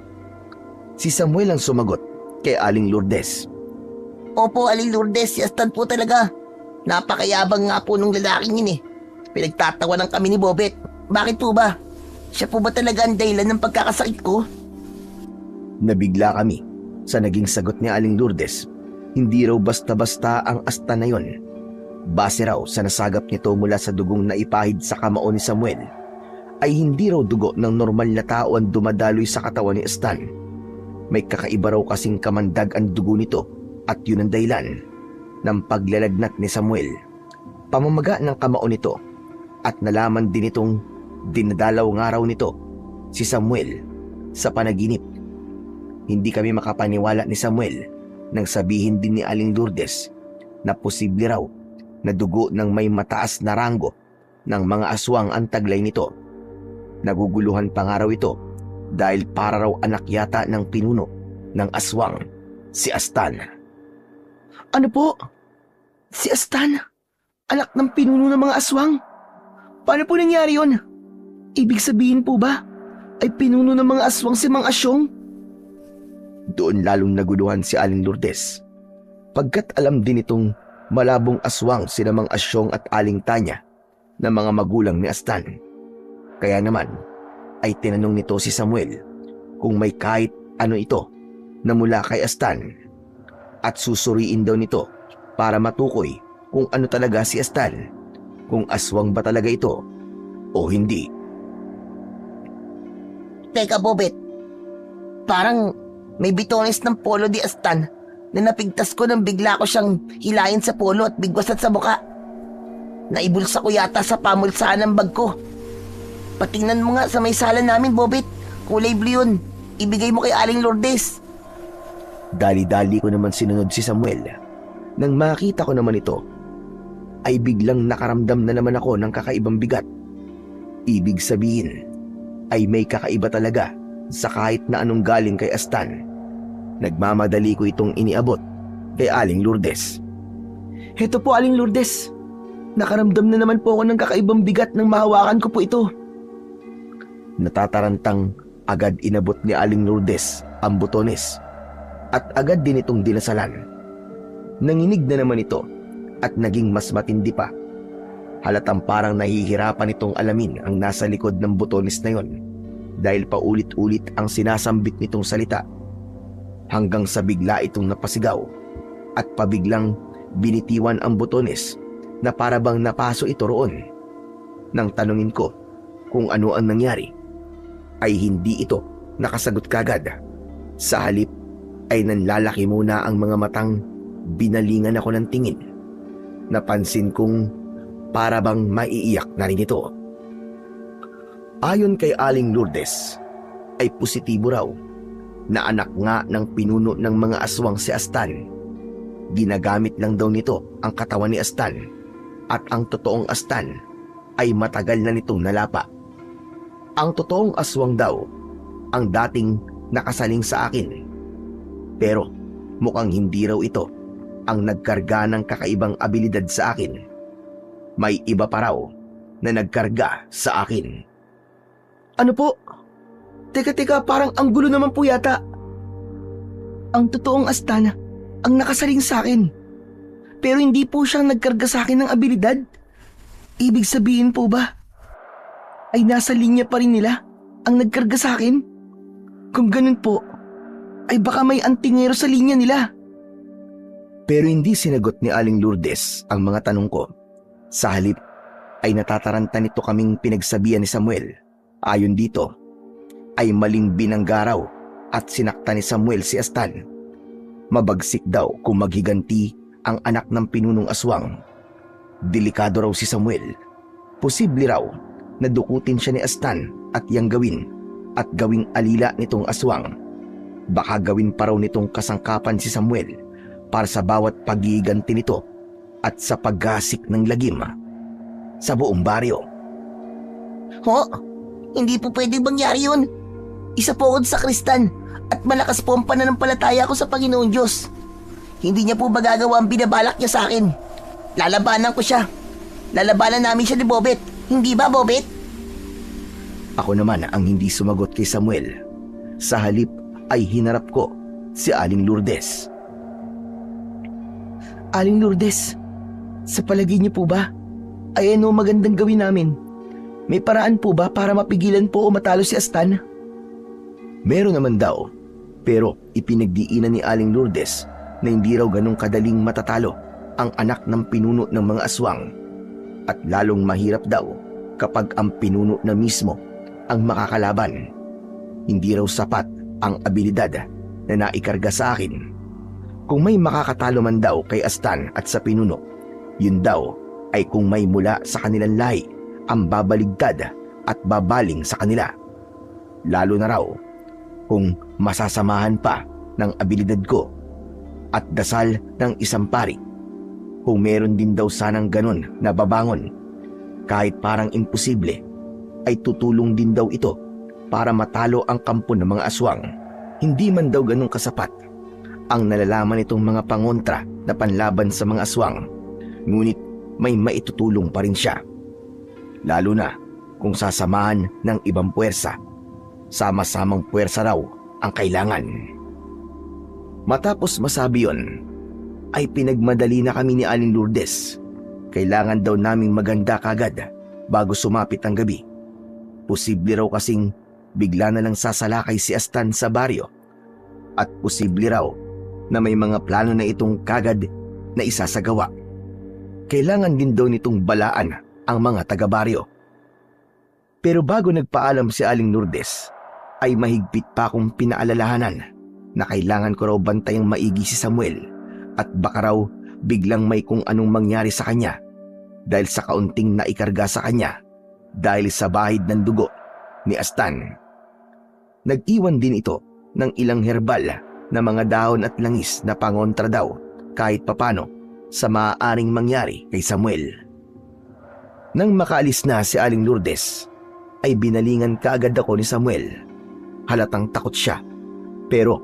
Si Samuel ang sumagot kay Aling Lourdes. Opo, Aling Lourdes, si Astan po talaga. Napakayabang nga po nung lalaking yun eh. Pinagtatawanan kami ni Bobet. Bakit po ba? Siya po ba talaga ang dahilan ng pagkakasakit ko? Nabigla kami sa naging sagot ni Aling Lourdes. Hindi raw basta-basta ang Astan na yon. Base raw sa nasagap nito mula sa dugong na ipahid sa kamao ni Samuel, ay hindi raw dugo ng normal na tao ang dumadaloy sa katawan ni Astan. May kakaiba raw kasing kamandag ang dugo nito at yun ang dahilan ng paglalagnat ni Samuel. Pamamaga ng kamao nito at nalaman din itong dinadalaw nga raw nito si Samuel sa panaginip. Hindi kami makapaniwala ni Samuel nang sabihin din ni Aling Lourdes na posible raw na dugo ng may mataas na ranggo ng mga aswang ang taglay nito. Naguguluhan pa nga raw ito dahil para raw anak yata ng pinuno ng aswang, si Astan. Ano po? Si Astan? Anak ng pinuno ng mga aswang? Paano po nangyari yun? Ibig sabihin po ba ay pinuno ng mga aswang si Mang Asyong? Doon lalong naguluhan si Aling Lourdes. Pagkat alam din itong malabong aswang sina Mang Asyong at Aling Tanya na mga magulang ni Astan. Kaya naman ay tinanong nito si Samuel kung may kahit ano ito na mula kay Astan at susuriin daw nito para matukoy kung ano talaga si Astan, kung aswang ba talaga ito o hindi. Teka, Bobet. Parang may bitones ng polo di Astan na napigtas ko nang bigla ko siyang hilayin sa polo at bigwasan sa muka. Naibulsa ko yata sa pamulsaan ng bag ko. Patingnan mo nga sa may sala namin, Bobet. Kulay blue yun. Ibigay mo kay Aling Lourdes. Dali-dali ko naman sinunod si Samuel. Nang makita ko naman ito, ay biglang nakaramdam na naman ako ng kakaibang bigat. Ibig sabihin, ay may kakaiba talaga sa kahit na anong galing kay Astan. Nagmamadali ko itong iniabot kay Aling Lourdes. Heto po, Aling Lourdes. Nakaramdam na naman po ako ng kakaibang bigat nang mahawakan ko po ito. Natatarantang agad inabot ni Aling Lourdes ang butones at agad din itong dinasalan. Nanginig na naman ito at naging mas matindi pa. Halatang parang nahihirapan itong alamin ang nasa likod ng butones na yon dahil paulit-ulit ang sinasambit nitong salita hanggang sa bigla itong napasigaw at pabiglang binitiwan ang butones na parabang napaso ito roon. Nang tanungin ko kung ano ang nangyari, ay hindi ito nakasagot kagad. Sa halip ay nanlalaki muna ang mga matang binalingan ako ng tingin. Napansin kong parabang maiiyak na rin ito. Ayon kay Aling Lourdes, ay positibo raw na anak nga ng pinuno ng mga aswang si Astan. Ginagamit lang daw nito ang katawan ni Astan at ang totoong Astan ay matagal na nitong nalapa. Ang totoong aswang daw ang dating nakasaling sa akin. Pero mukhang hindi raw ito ang nagkarga ng kakaibang abilidad sa akin. May iba pa raw na nagkarga sa akin. Ano po? Teka, parang ang gulo naman po yata. Ang totoong Astan ang nakasaling sa akin. Pero hindi po siyang nagkarga sa akin ng abilidad. Ibig sabihin po ba ay nasa linya pa rin nila ang nagkarga sa akin? Kung ganun po, ay baka may antingero sa linya nila. Pero hindi sinagot ni Aling Lourdes ang mga tanong ko. Sa halip ay natataranta nito kaming pinagsabihan ni Samuel. Ayon dito, ay maling binanggaraw at sinakta ni Samuel si Astan. Mabagsik daw kung maghiganti ang anak ng pinunong aswang. Delikado raw si Samuel. Posible raw na dukutin siya ni Astan at yang gawin at gawing alila nitong aswang. Baka gawin pa raw nitong kasangkapan si Samuel para sa bawat paghiganti nito at sa paggasik ng lagim sa buong baryo. Ho? Hindi po pwedeng mangyari yun. Isa po akong sakristan at malakas po ang pananampalataya ko sa Panginoon Diyos. Hindi niya po magagawa ang binabalak niya sa akin. Lalabanan ko siya. Lalabanan namin siya ni Bobet. Hindi ba, Bobet? Ako naman ang hindi sumagot kay Samuel. Sa halip ay hinarap ko si Aling Lourdes. Aling Lourdes, sa palagay niyo po ba, ay ano magandang gawin namin? May paraan po ba para mapigilan po o matalo si Astan? Meron naman daw, pero ipinagdiinan ni Aling Lourdes na hindi raw ganong kadaling matatalo ang anak ng pinuno ng mga aswang at lalong mahirap daw kapag ang pinuno na mismo ang makakalaban. Hindi raw sapat ang abilidad na naikarga sa akin. Kung may makakatalo man daw kay Astan at sa pinuno, yun daw ay kung may mula sa kanilang lahi ang babaligtad at babaling sa kanila. Lalo na raw kung masasamahan pa ng abilidad ko at dasal ng isang pari. Kung meron din daw sanang ganon na babangon, kahit parang imposible, ay tutulong din daw ito para matalo ang kampo ng mga aswang. Hindi man daw ganong kasapat ang nalalaman itong mga pangontra na panlaban sa mga aswang, ngunit may maitutulong pa rin siya. Lalo na kung sasamahan ng ibang puwersa. Sama-samang puwersa raw ang kailangan. Matapos masabi yon, ay pinagmadali na kami ni Aling Lourdes. Kailangan daw naming maganda kagad bago sumapit ang gabi. Posible raw kasing bigla na lang sasalakay si Astan sa baryo. At posible raw na may mga plano na itong kagad na isasagawa. Kailangan din daw nitong balaan ang mga taga-baryo. Pero bago nagpaalam si Aling Lourdes, ay mahigpit pa akong pinaalalahanan na kailangan ko raw bantayang maigi si Samuel at baka raw biglang may kung anong mangyari sa kanya dahil sa kaunting naikarga sa kanya dahil sa bahid ng dugo ni Astan. Nag-iwan din ito ng ilang herbal na mga dahon at langis na pangontra daw kahit papano sa maaaring mangyari kay Samuel. Nang makaalis na si Aling Lourdes, ay binalingan kaagad ako ni Samuel. Halatang takot siya, pero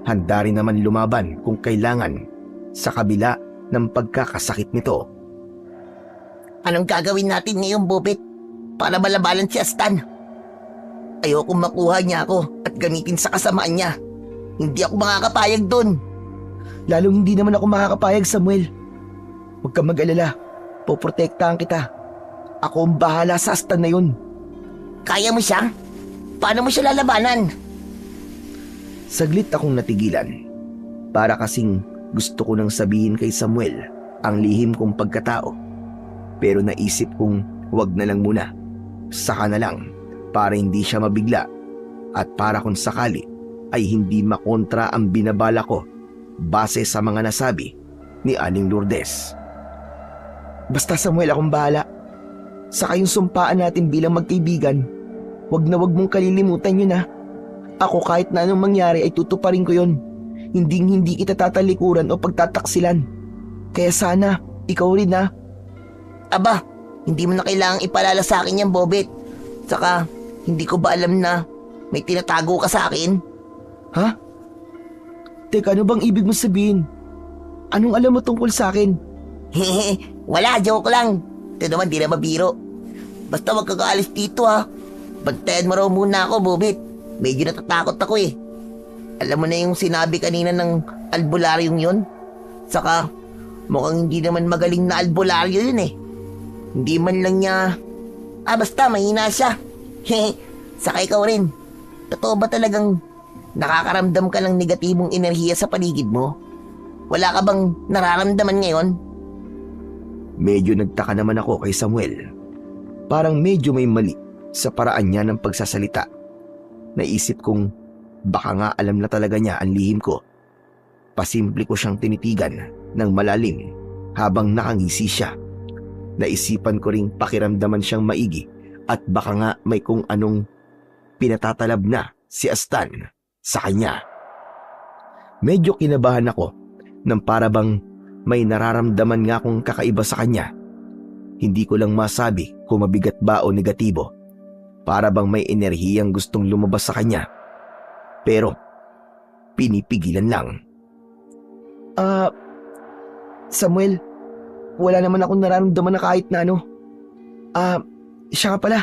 handa rin naman lumaban kung kailangan sa kabila ng pagkakasakit nito. Anong gagawin natin ngayon, Bobet, para malabanan si Astan? Ayokong makuha niya ako at gamitin sa kasamaan niya. Hindi ako makakapayag doon. Lalong hindi naman ako makakapayag, Samuel. Huwag kang mag-alala. Poprotektahan kita. Ako ang bahala sa Astan na yun. Kaya mo siya? Paano mo siya lalabanan? Saglit akong natigilan. Para kasing gusto ko nang sabihin kay Samuel ang lihim kong pagkatao. Pero naisip kong wag na lang muna. Saka na lang para hindi siya mabigla at para kung sakali ay hindi makontra ang binabala ko base sa mga nasabi ni Aling Lourdes. Basta, Samuel, akong bahala. Saka yung sumpaan natin bilang magkaibigan, wag na wag mong kalilimutan yun, ha. Ako kahit na anong mangyari ay tutuparin ko yun. Hindi kita tatalikuran o pagtataksilan. Kaya sana, ikaw rin, ha. Aba, hindi mo na kailangang ipalala sa akin yan, Bobet. Saka, hindi ko ba alam na may tinatago ka sa akin? Ha? Teka, ano bang ibig mo sabihin? Anong alam mo tungkol sa akin? Hehe, wala, joke lang. Ito naman, di na mabiro. Basta wag kang aalis dito, ha. Bantayan mo raw muna ako, Bobet. Medyo natatakot ako eh. Alam mo na yung sinabi kanina ng albularyong yun? Saka, mukhang hindi naman magaling na albularyo yun eh. Hindi man lang niya... basta mahina siya. Hehe, saka ikaw rin. Totoo ba talagang nakakaramdam ka ng negatibong enerhiya sa paligid mo? Wala ka bang nararamdaman ngayon? Medyo nagtaka naman ako kay Samuel. Parang medyo may mali sa paraan niya ng pagsasalita. Naisip kong baka nga alam na talaga niya ang lihim ko. Pasimple ko siyang tinitigan ng malalim habang nakangisi siya. Naisipan ko ring pakiramdaman siyang maigi at baka nga may kung anong pinatatalab na si Astan sa kanya. Medyo kinabahan ako nang para bang may nararamdaman nga akong kakaiba sa kanya. Hindi ko lang masabi kung mabigat ba o negatibo. Para bang may enerhiyang gustong lumabas sa kanya. Pero pinipigilan lang. Samuel, wala naman akong nararamdaman na kahit na ano. Siya nga pala.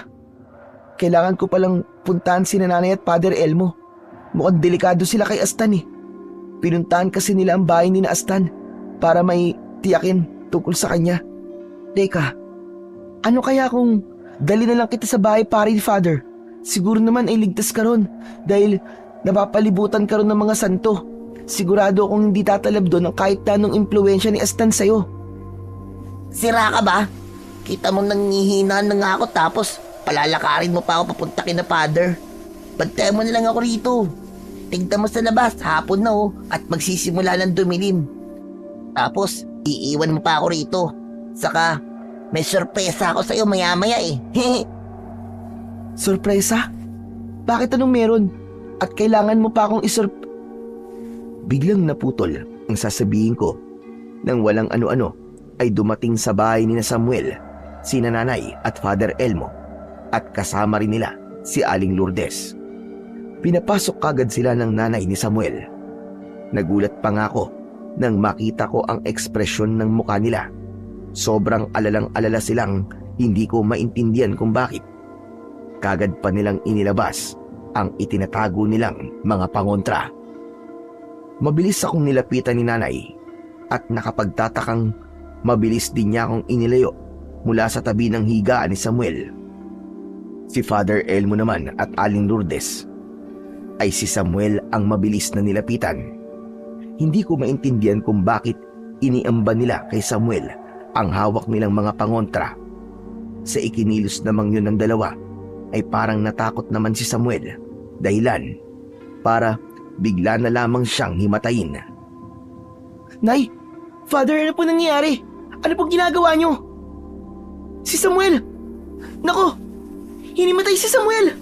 Kailangan ko palang puntahan si Nanay at Father Elmo. Mukhang delikado sila kay Astan eh. Pinuntahan kasi nila ang bahay ni na Astan para may tiyakin tungkol sa kanya. Teka, ano kaya kung dali na lang kita sa bahay pare ni Father? Siguro naman ay ligtas ka ron dahil napapalibutan ka ron ng mga santo. Sigurado akong hindi tatalab doon ang kahit anong impluensya ni Astan sa'yo. Sira ka ba? Kita mo nangihinaan na nga ako tapos palalakarin mo pa ako papunta kina Father. Bantayan mo na lang ako rito. Tignan mo sa labas, hapon na at magsisimula ng dumilim. Tapos, iiwan mo pa ako rito. Saka, may sorpresa ako sa'yo maya-maya eh. Sorpresa? Bakit anong meron? At kailangan mo pa akong Biglang naputol ang sasabihin ko nang walang ano-ano ay dumating sa bahay ni na Samuel, si Nanay at Father Elmo at kasama rin nila si Aling Lourdes. Pinapasok kagad sila ng nanay ni Samuel. Nagulat pa nga ako nang makita ko ang ekspresyon ng mukha nila. Sobrang alalang-alala silang hindi ko maintindihan kung bakit. Kagad pa nilang inilabas ang itinatago nilang mga pangontra. Mabilis akong nilapitan ni Nanay at nakapagtatakang mabilis din niya akong inilayo mula sa tabi ng higaan ni Samuel. Si Father Elmo naman at Aling Lourdes ay si Samuel ang mabilis na nilapitan. Hindi ko maintindihan kung bakit iniamba nila kay Samuel ang hawak nilang mga pangontra. Sa ikinilos namang yun ng dalawa ay parang natakot naman si Samuel, dahilan para bigla na lamang siyang himatayin. Nay, Father, ano po nangyayari? Ano pong ginagawa niyo? Si Samuel! Nako! Hinimatay si Samuel!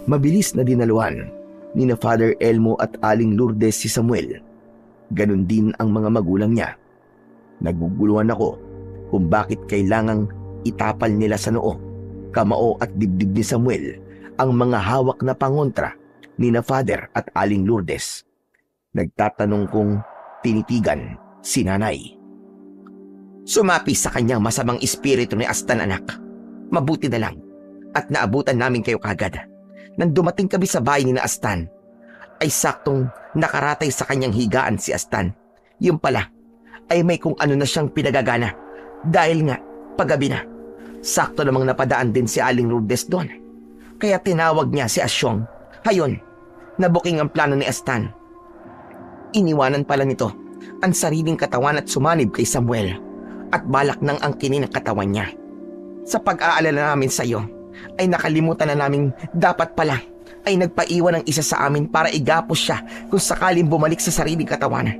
Mabilis na dinaluhan ni na Father Elmo at Aling Lourdes si Samuel. Ganon din ang mga magulang niya. Naguguluhan ako kung bakit kailangang itapal nila sa noo, kamao at dibdib ni Samuel ang mga hawak na pangontra ni na Father at Aling Lourdes. Nagtatanong kong tinitigan si Nanay. Sumapi sa kanyang masamang espiritu ni Astan, anak. Mabuti na lang at naabutan namin kayo kagad. Nang dumating kami sa bahay ni na Astan, ay saktong nakaratay sa kanyang higaan si Astan. Yung pala, ay may kung ano na siyang pinagagana. Dahil nga, paggabi na, sakto namang napadaan din si Aling Lourdes doon. Kaya tinawag niya si Asyong. Hayon, nabuking ang plano ni Astan. Iniwanan pala nito ang sariling katawan at sumanib kay Samuel at balak nang angkinin ang katawan niya. Sa pag-aalala namin sa iyo, ay nakalimutan na namin dapat pala ay nagpaiwan ng isa sa amin para igapos siya kung sakaling bumalik sa sariling katawan.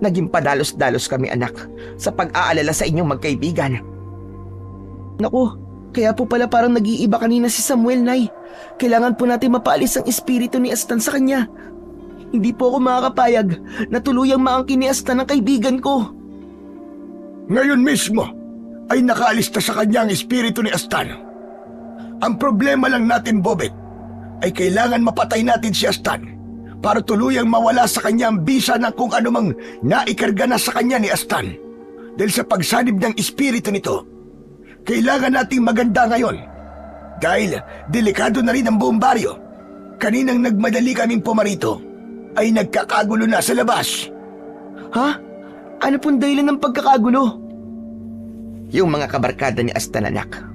Naging padalos-dalos kami, anak, sa pag-aalala sa inyong magkaibigan. Naku, kaya po pala parang nag-iiba kanina si Samuel, Nay. Kailangan po natin mapaalis ang espiritu ni Astan sa kanya. Hindi po ako makakapayag na tuluyang maangkin ni Astan ang kaibigan ko. Ngayon mismo ay nakaalis na sa kanya ang espiritu ni Astan. Ang problema lang natin, Bobet, ay kailangan mapatay natin si Astan para tuluyang mawala sa kanya ang bisa ng kung anumang naikarga na sa kanya ni Astan. Dahil sa pagsanib ng espiritu nito, kailangan nating maganda ngayon. Dahil delikado na rin ang buong baryo. Kaninang nagmadali kaming pumarito, ay nagkakagulo na sa labas. Ha? Ano pong dahilan ng pagkakagulo? Yung mga kabarkada ni Astan, anak,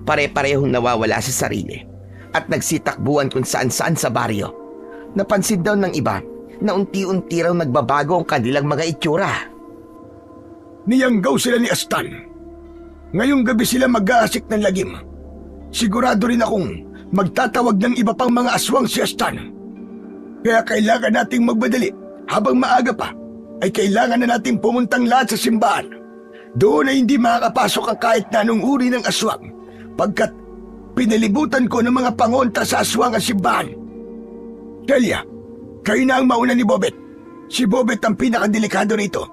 pare-parehong nawawala sa sarili at nagsitakbuhan kung saan-saan sa baryo. Napansin daw ng iba na unti-unti raw nagbabago ang kanilang mga itsura. Niyanggaw sila ni Astan. Ngayong gabi sila mag-aasik ng lagim. Sigurado rin akong magtatawag ng iba pang mga aswang si Astan. Kaya kailangan nating magmadali. Habang maaga pa, ay kailangan na nating pumuntang lahat sa simbahan. Doon ay hindi makakapasok ang kahit na anong uri ng aswang, pagkat pinalibutan ko ng mga pangontra sa aswang ang simbahan. Delia, kayo na ang mauna ni Bobet. Si Bobet ang pinakadelikado rito.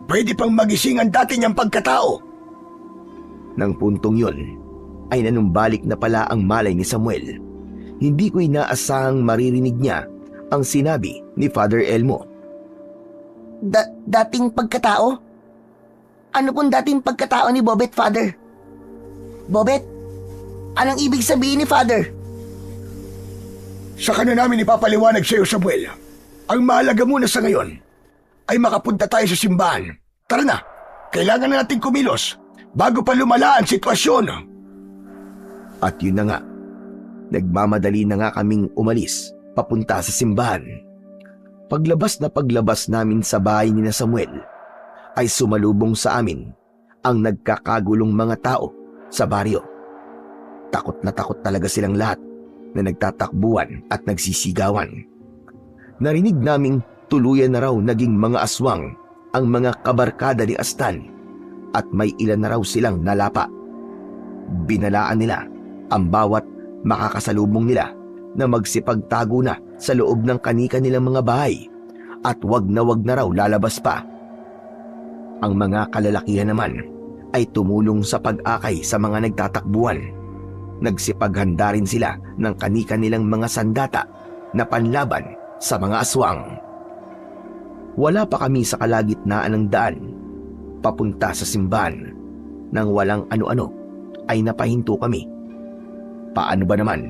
Pwede pang magising ang dati niyang pagkatao. Nang puntong yun, ay nanumbalik na pala ang malay ni Samuel. Hindi ko inaasahang maririnig niya ang sinabi ni Father Elmo. Dating pagkatao? Ano pong dating pagkatao ni Bobet, Father? Bobet, anong ibig sabihin ni Father? Saka na namin ipapaliwanag sa iyo, Samuel. Ang mahalaga muna sa ngayon ay makapunta tayo sa simbahan. Tara na, kailangan na natin kumilos bago pa lumala ang sitwasyon. At yun na nga, nagmamadali na nga kaming umalis papunta sa simbahan. Paglabas namin sa bahay ni na Samuel, ay sumalubong sa amin ang nagkakagulong mga tao sa baryo. Takot na takot talaga silang lahat na nagtatakbuhan at nagsisigawan. Narinig naming tuluyan na raw naging mga aswang ang mga kabarkada ni Astan at may ilan na raw silang nalapa. Binalaan nila ang bawat makakasalubong nila na magsipagtago na sa loob ng kanika nilang mga bahay at wag na raw lalabas pa. Ang mga kalalakihan naman ay tumulong sa pag-akay sa mga nagtatakbuhan. Nagsipaghanda rin sila ng kanika nilang mga sandata na panlaban sa mga aswang. Wala pa kami sa kalagitnaan ng daan papunta sa simbahan nang walang ano-ano ay napahinto kami. Paano ba naman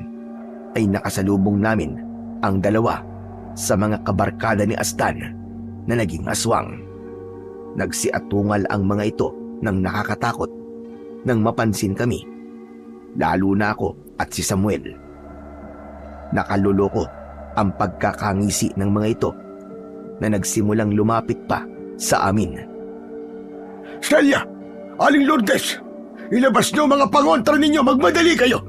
ay nakasalubong namin ang dalawa sa mga kabarkada ni Astan na naging aswang. Nagsiatungal ang mga ito ng nakakatakot nang mapansin kami, lalo na ako at si Samuel. Nakaluloko ang pagkakangisi ng mga ito na nagsimulang lumapit pa sa amin. Celia, Aling Lourdes, ilabas niyo mga pangontra ninyo, magmadali kayo.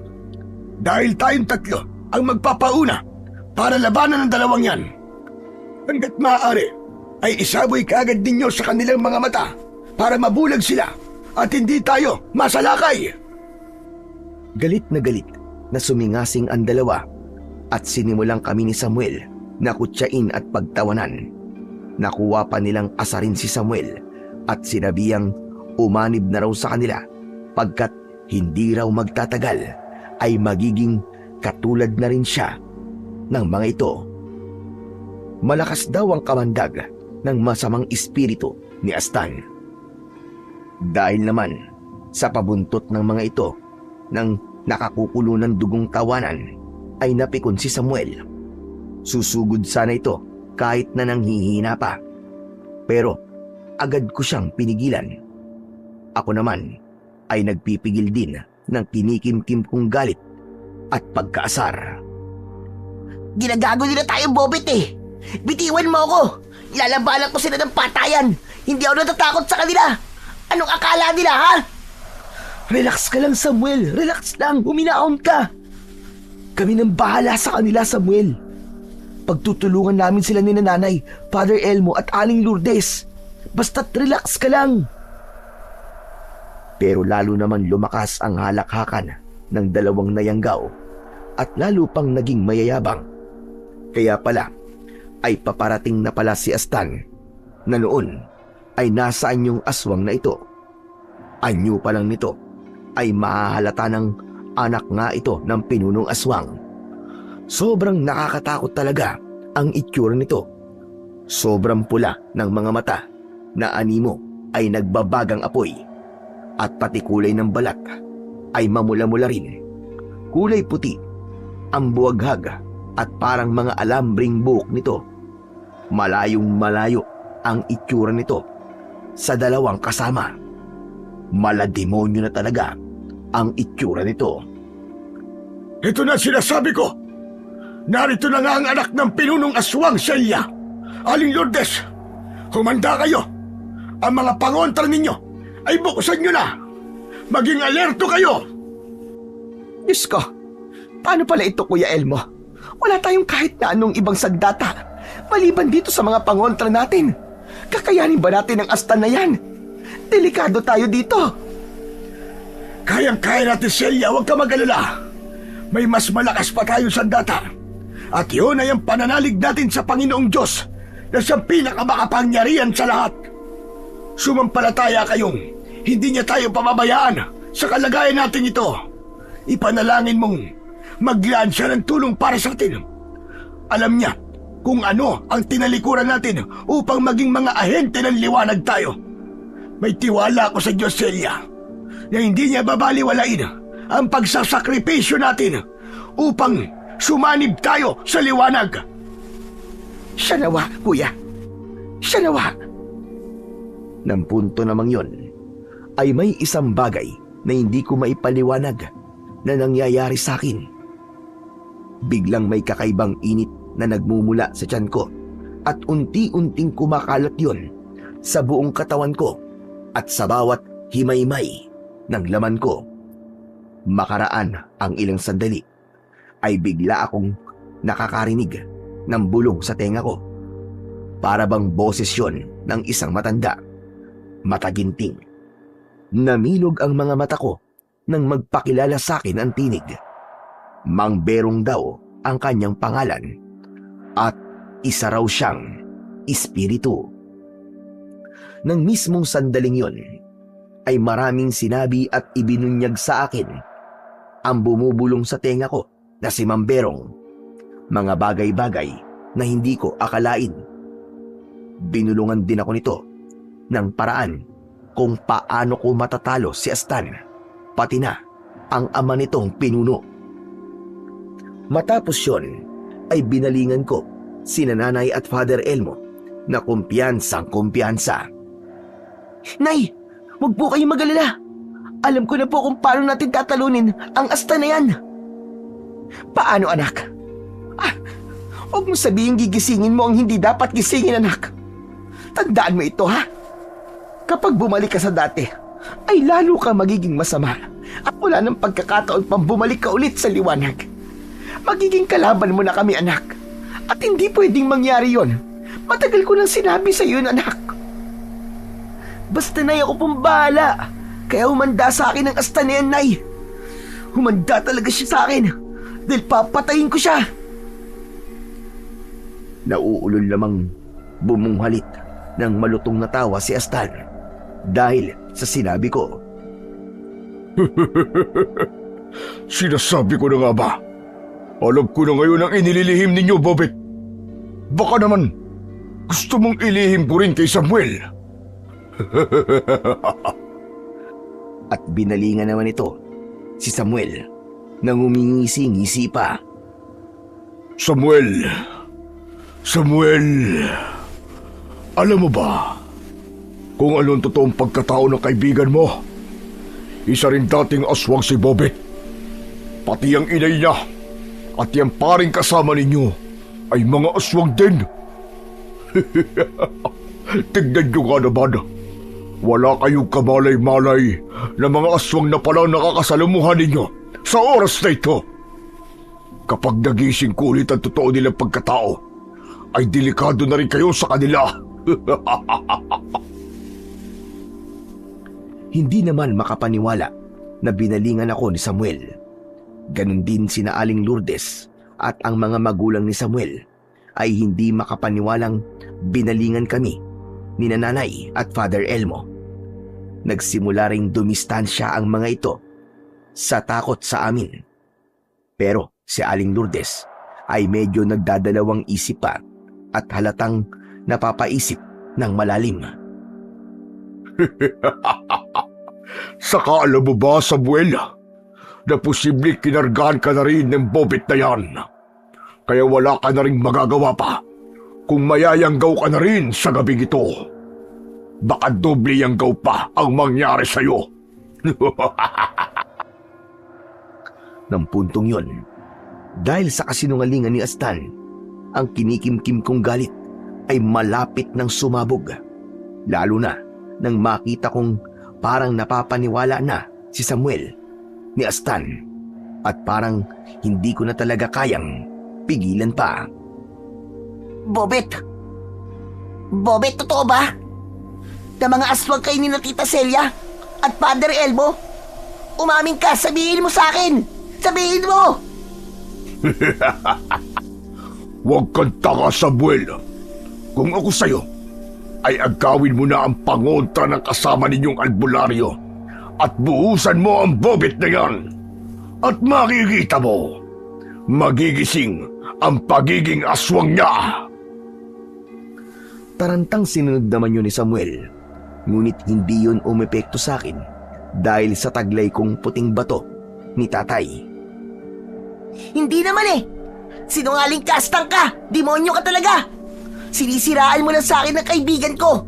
Dahil tayong tatlo ang magpapauna para labanan ng dalawang yan. Hanggat maaari ay isaboy kaagad ninyo sa kanilang mga mata para mabulag sila at hindi tayo masalakay. Galit na sumingasing ang dalawa at sinimulang kami ni Samuel na kutsain at pagtawanan. Nakuha pa nilang asarin si Samuel at sinabihang umanib na raw sa kanila pagkat hindi raw magtatagal ay magiging katulad na rin siya ng mga ito. Malakas daw ang kamandag ng masamang espiritu ni Astan. Dahil naman sa pabuntot ng mga ito ng nakakukulo ng dugong tawanan ay napikon si Samuel. Susugod sana ito kahit na nanghihina pa. Pero agad ko siyang pinigilan. Ako naman ay nagpipigil din ng kinikimkim kong galit at pagkaasar. Ginagago nila tayo, Bobet eh. Bitiwan mo ako. Ilalabanan ko sila ng patayan. Hindi ako natatakot sa kanila. Anong akala nila, ha? Relax ka lang, Samuel. Relax lang. Huminaon ka. Kami nang bahala sa kanila, Samuel. Pagtutulungan namin sila ni Nanay, Father Elmo at Aling Lourdes. Basta't relax ka lang. Pero lalo naman lumakas ang halakhakan ng dalawang nayanggaw at lalo pang naging mayayabang. Kaya pala ay paparating na pala si Astan na noon ay nasaan yung aswang na ito. Anyo pa lang nito ay mahahalata ng anak nga ito ng pinunong aswang. Sobrang nakakatakot talaga ang itsura nito. Sobrang pula ng mga mata na animo ay nagbabagang apoy at pati kulay ng balat ay mamula-mula rin. Kulay puti ang buwaghag at parang mga alambring buhok nito. Malayong malayo ang itsura nito sa dalawang kasama. Malademonyo na talaga ang itsura nito. Ito na sinasabi ko. Narito na nga ang anak ng pinunong aswang, Celia. Aling Lourdes, humanda kayo. Ang mga pangontra ninyo ay buksan nyo na. Maging alerto kayo. Diyos ko, paano pala ito, Kuya Elmo? Wala tayong kahit na anong ibang sagdata maliban dito sa mga pangontra natin. Kakayanin ba natin ang Astan na yan? Delikado tayo dito. Kayang-kaya natin, Celia, huwag ka mag-alala. May mas malakas pa tayong sandata. At yun ay ang pananalig natin sa Panginoong Diyos na siyang pinakamakapangyarihan sa lahat. Sumampalataya kayong hindi niya tayo pababayaan sa kalagayan natin ito. Ipanalangin mong maglaan siya ng tulong para sa atin. Alam niya kung ano ang tinalikuran natin upang maging mga ahente ng liwanag tayo. May tiwala ako sa Diyos, Celia, na hindi niya babaliwalain ang pagsasakripisyo natin upang sumanib tayo sa liwanag. Siya nawa, kuya. Siya nawa. Nang punto namang yon, ay may isang bagay na hindi ko maipaliwanag na nangyayari sa akin. Biglang may kakaibang init na nagmumula sa tiyan ko at unti-unting kumakalat yon sa buong katawan ko at sa bawat himay-may ng laman ko. Makaraan ang ilang sandali ay bigla akong nakakarinig ng bulong sa tenga ko. Para bang boses yon ng isang matanda, mataginting. Namilog ang mga mata ko nang magpakilala sa akin ang tinig. Mang Berong daw ang kanyang pangalan at isa raw siyang espiritu. Nang mismong sandaling yon ay maraming sinabi at ibinunyag sa akin ang bumubulong sa tenga ko na si Mang Berong. Mga bagay-bagay na hindi ko akalain. Binulungan din ako nito ng paraan kung paano ko matatalo si Astan, pati na ang ama nitong pinuno. Matapos yon ay binalingan ko si Nanay at Father Elmo na kumpiyansang-kumpiyansa. Nay, huwag po kayong mag-alala. Alam ko na po kung paano natin tatalunin ang Astan na yan. Paano, anak? Huwag mo sabihin gigisingin mo ang hindi dapat gisingin, anak. Tandaan mo ito, ha? Kapag bumalik ka sa dati, ay lalo ka magiging masama at wala ng pagkakataon pang bumalik ka ulit sa liwanag. Magiging kalaban mo na kami, anak. At hindi pwedeng mangyari yon. Matagal ko nang sinabi sa iyo, anak. Basta, Nay, ako pong bahala. Kaya humanda sa akin ang Astan na yan, Nay. Humanda talaga siya sa akin dahil papatayin ko siya. Nauulol lamang bumunghalit ng malutong na tawa si Astan dahil sa sinabi ko. Sinasabi ko na nga ba? Alam ko na ngayon ang inililihim ninyo, Bobet. Baka naman gusto mong ilihim ko rin kay Samuel. At binalingan naman ito si Samuel nang umingisi-ngisi pa. Samuel, alam mo ba kung anong totoong pagkatao ng kaibigan mo? Isa rin dating aswang si Bobet. Pati ang inay niya at yung paring kasama ninyo ay mga aswang din. Tignan nyo nga naman, wala kayong kamalay-malay na mga aswang na palang nakakasalamuhan ninyo sa oras na ito. Kapag nagising ko ulit ang totoo nilang pagkatao, ay delikado na rin kayo sa kanila. Hindi naman makapaniwala na binalingan ako ni Samuel. Ganon din sina Aling Lourdes at ang mga magulang ni Samuel ay hindi makapaniwalang binalingan kami ni Nanay at Father Elmo. Nagsimula ring dumistansya ang mga ito sa takot sa amin. Pero si Aling Lourdes ay medyo nagdadalawang isip pa at halatang napapaisip ng malalim. Saka alam mo ba, Samuel, na posible kinargahan ka na rin ng Bobet na yan. Kaya wala ka na rin magagawa pa kung mayayanggaw ka na rin sa gabing ito. Baka doble yanggaw pa ang mangyari sa'yo. Ng puntong yon, dahil sa kasinungalingan ni Astan, ang kinikimkim kong galit ay malapit ng sumabog. Lalo na nang makita kong parang napapaniwala na si Samuel ni Astan at parang hindi ko na talaga kayang pigilan pa. Bobet, totoo ba? Na mga aswang kayo ni na Tita Celia at Father Elmo? Umamin ka, sabihin mo sa akin! Sabihin mo! Huwag kang taka, Samuel. Kung ako sa'yo, ay agawin mo na ang pangontra ng kasama ninyong albularyo at buusan mo ang Bobet na yan. at makikita mo, magigising ang pagiging aswang niya. Tarantang sinunod naman yun ni Samuel, ngunit hindi yun umepekto sa akin dahil sa taglay kong puting bato ni tatay. Hindi naman eh. Sinungaling kastang ka. Demonyo ka talaga. Sinisiraan mo na sa akin ng kaibigan ko.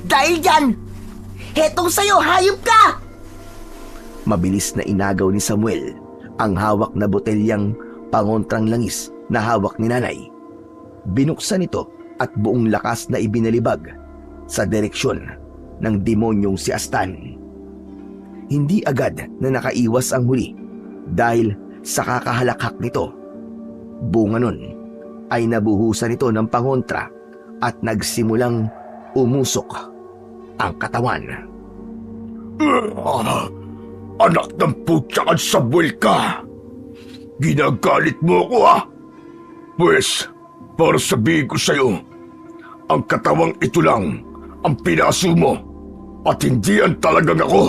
Dahil dyan, hetong sa'yo, hayop ka! Mabilis na inagaw ni Samuel ang hawak na botelyang pangontrang langis na hawak ni nanay. Binuksan ito at buong lakas na ibinalibag sa direksyon ng demonyong si Astan. Hindi agad na nakaiwas ang huli dahil sa kakahalakhak nito. Bunga nun ay nabuhusan ito ng pangontra at nagsimulang umusok ang katawan. Anak ng putya at Samuel ka! Ginagalit mo ako, ha? Pues, para sabihin ko sa'yo, ang katawang ito lang ang pinaso mo at hindi ang talagang ako.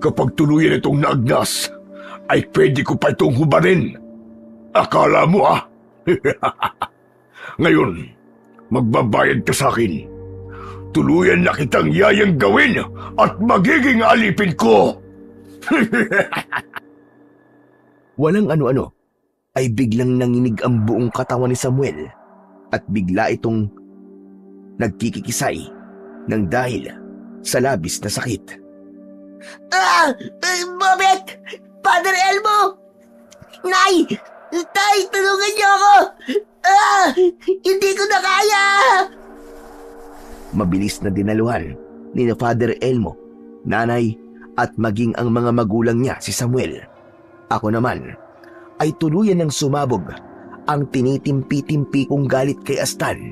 Kapag tuluyan itong naagnas, ay pwede ko pa itong hubarin. Akala mo, ha? Ngayon, magbabayad ka sa akin. Tuluyan na kitang yayang gawin at magiging alipin ko. Walang ano-ano ay biglang nanginig ang buong katawan ni Samuel at bigla itong nagkikikisay ng dahil sa labis na sakit. Bobet! Father Elmo! Nay! Tay, tulungan niyo ako! Hindi ko na kaya! Mabilis na dinaluhan ni Father Elmo, nanay at maging ang mga magulang niya si Samuel. Ako naman ay tuluyan ng sumabog ang tinitimpi-timpi kong galit kay Astan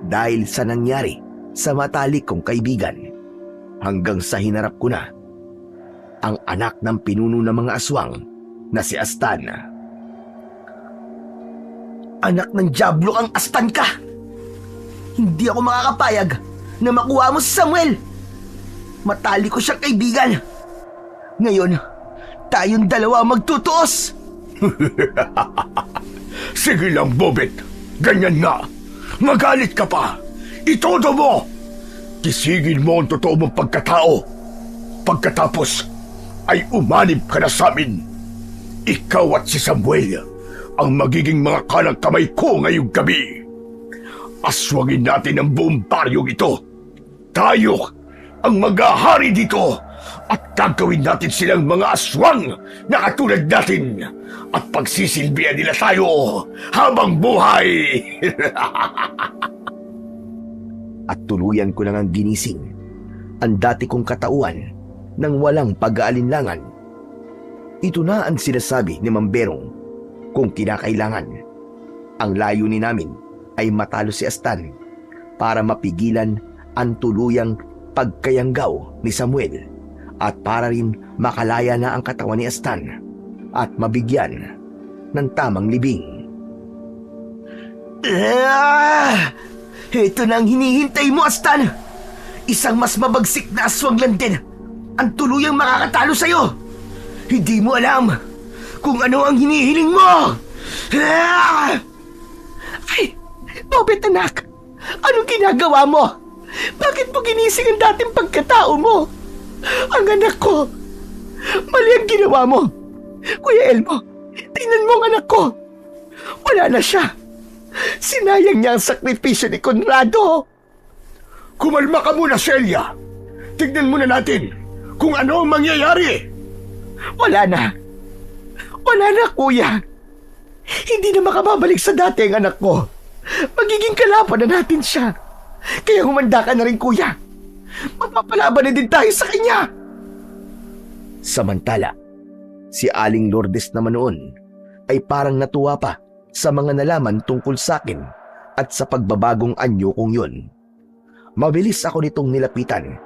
dahil sa nangyari sa matalik kong kaibigan, hanggang sa hinarap ko na ang anak ng pinuno ng mga aswang na si Astan. Anak ng Diablo kang Astan ka! Hindi ako makakapayag na makuha mo si Samuel. Matali ko siyang kaibigan. Ngayon, tayong dalawa magtutuos. Sige lang, Bobet. Ganyan nga. Magalit ka pa. Itodo mo. Kisigin mo ang totoo mong pagkatao. Pagkatapos, ay umanib ka na sa amin. Ikaw at si Samuel ang magiging mga kanang kamay ko ngayong gabi. Aswangin natin ang buong baryong ito. Tayo ang mag-ahari dito at gagawin natin silang mga aswang na katulad natin at pagsisilbihan nila tayo habang buhay. At tuluyan ko lang ang ginising ang dati kong katauhan nang walang pag-aalinlangan. Ito na ang sinasabi ni Mamberong kung kinakailangan. Ang layunin namin ay matalo si Astan para mapigilan ang tuluyang pagkayanggaw ni Samuel at para rin makalaya na ang katawan ni Astan at mabigyan ng tamang libing. Ito na ang hinihintay mo, Astan! Isang mas mabagsik na aswang lang din ang tuluyang makakatalo sa'yo! Hindi mo alam kung ano ang hinihiling mo! Ay! Bobet, anak! Anong ginagawa mo? Bakit mo ginising ang dating pagkatao mo? Ang anak ko! Mali ang ginawa mo! Kuya Elmo, tingnan mo ang anak ko! Wala na siya! Sinayang niya ang sakripisyo ni Conrado! Kumalma ka muna, Celia. Tignan muna natin kung ano ang mangyayari. Wala na! Wala na, kuya! Hindi na makababalik sa dati ang anak ko! Magiging kalaban na natin siya. Kaya humanda ka na rin, kuya. Magpapalaban na din tayo sa kanya. Samantala, si Aling Lourdes naman noon ay parang natuwa pa sa mga nalaman tungkol sa akin at sa pagbabagong anyo kong yun. Mabilis ako nitong nilapitan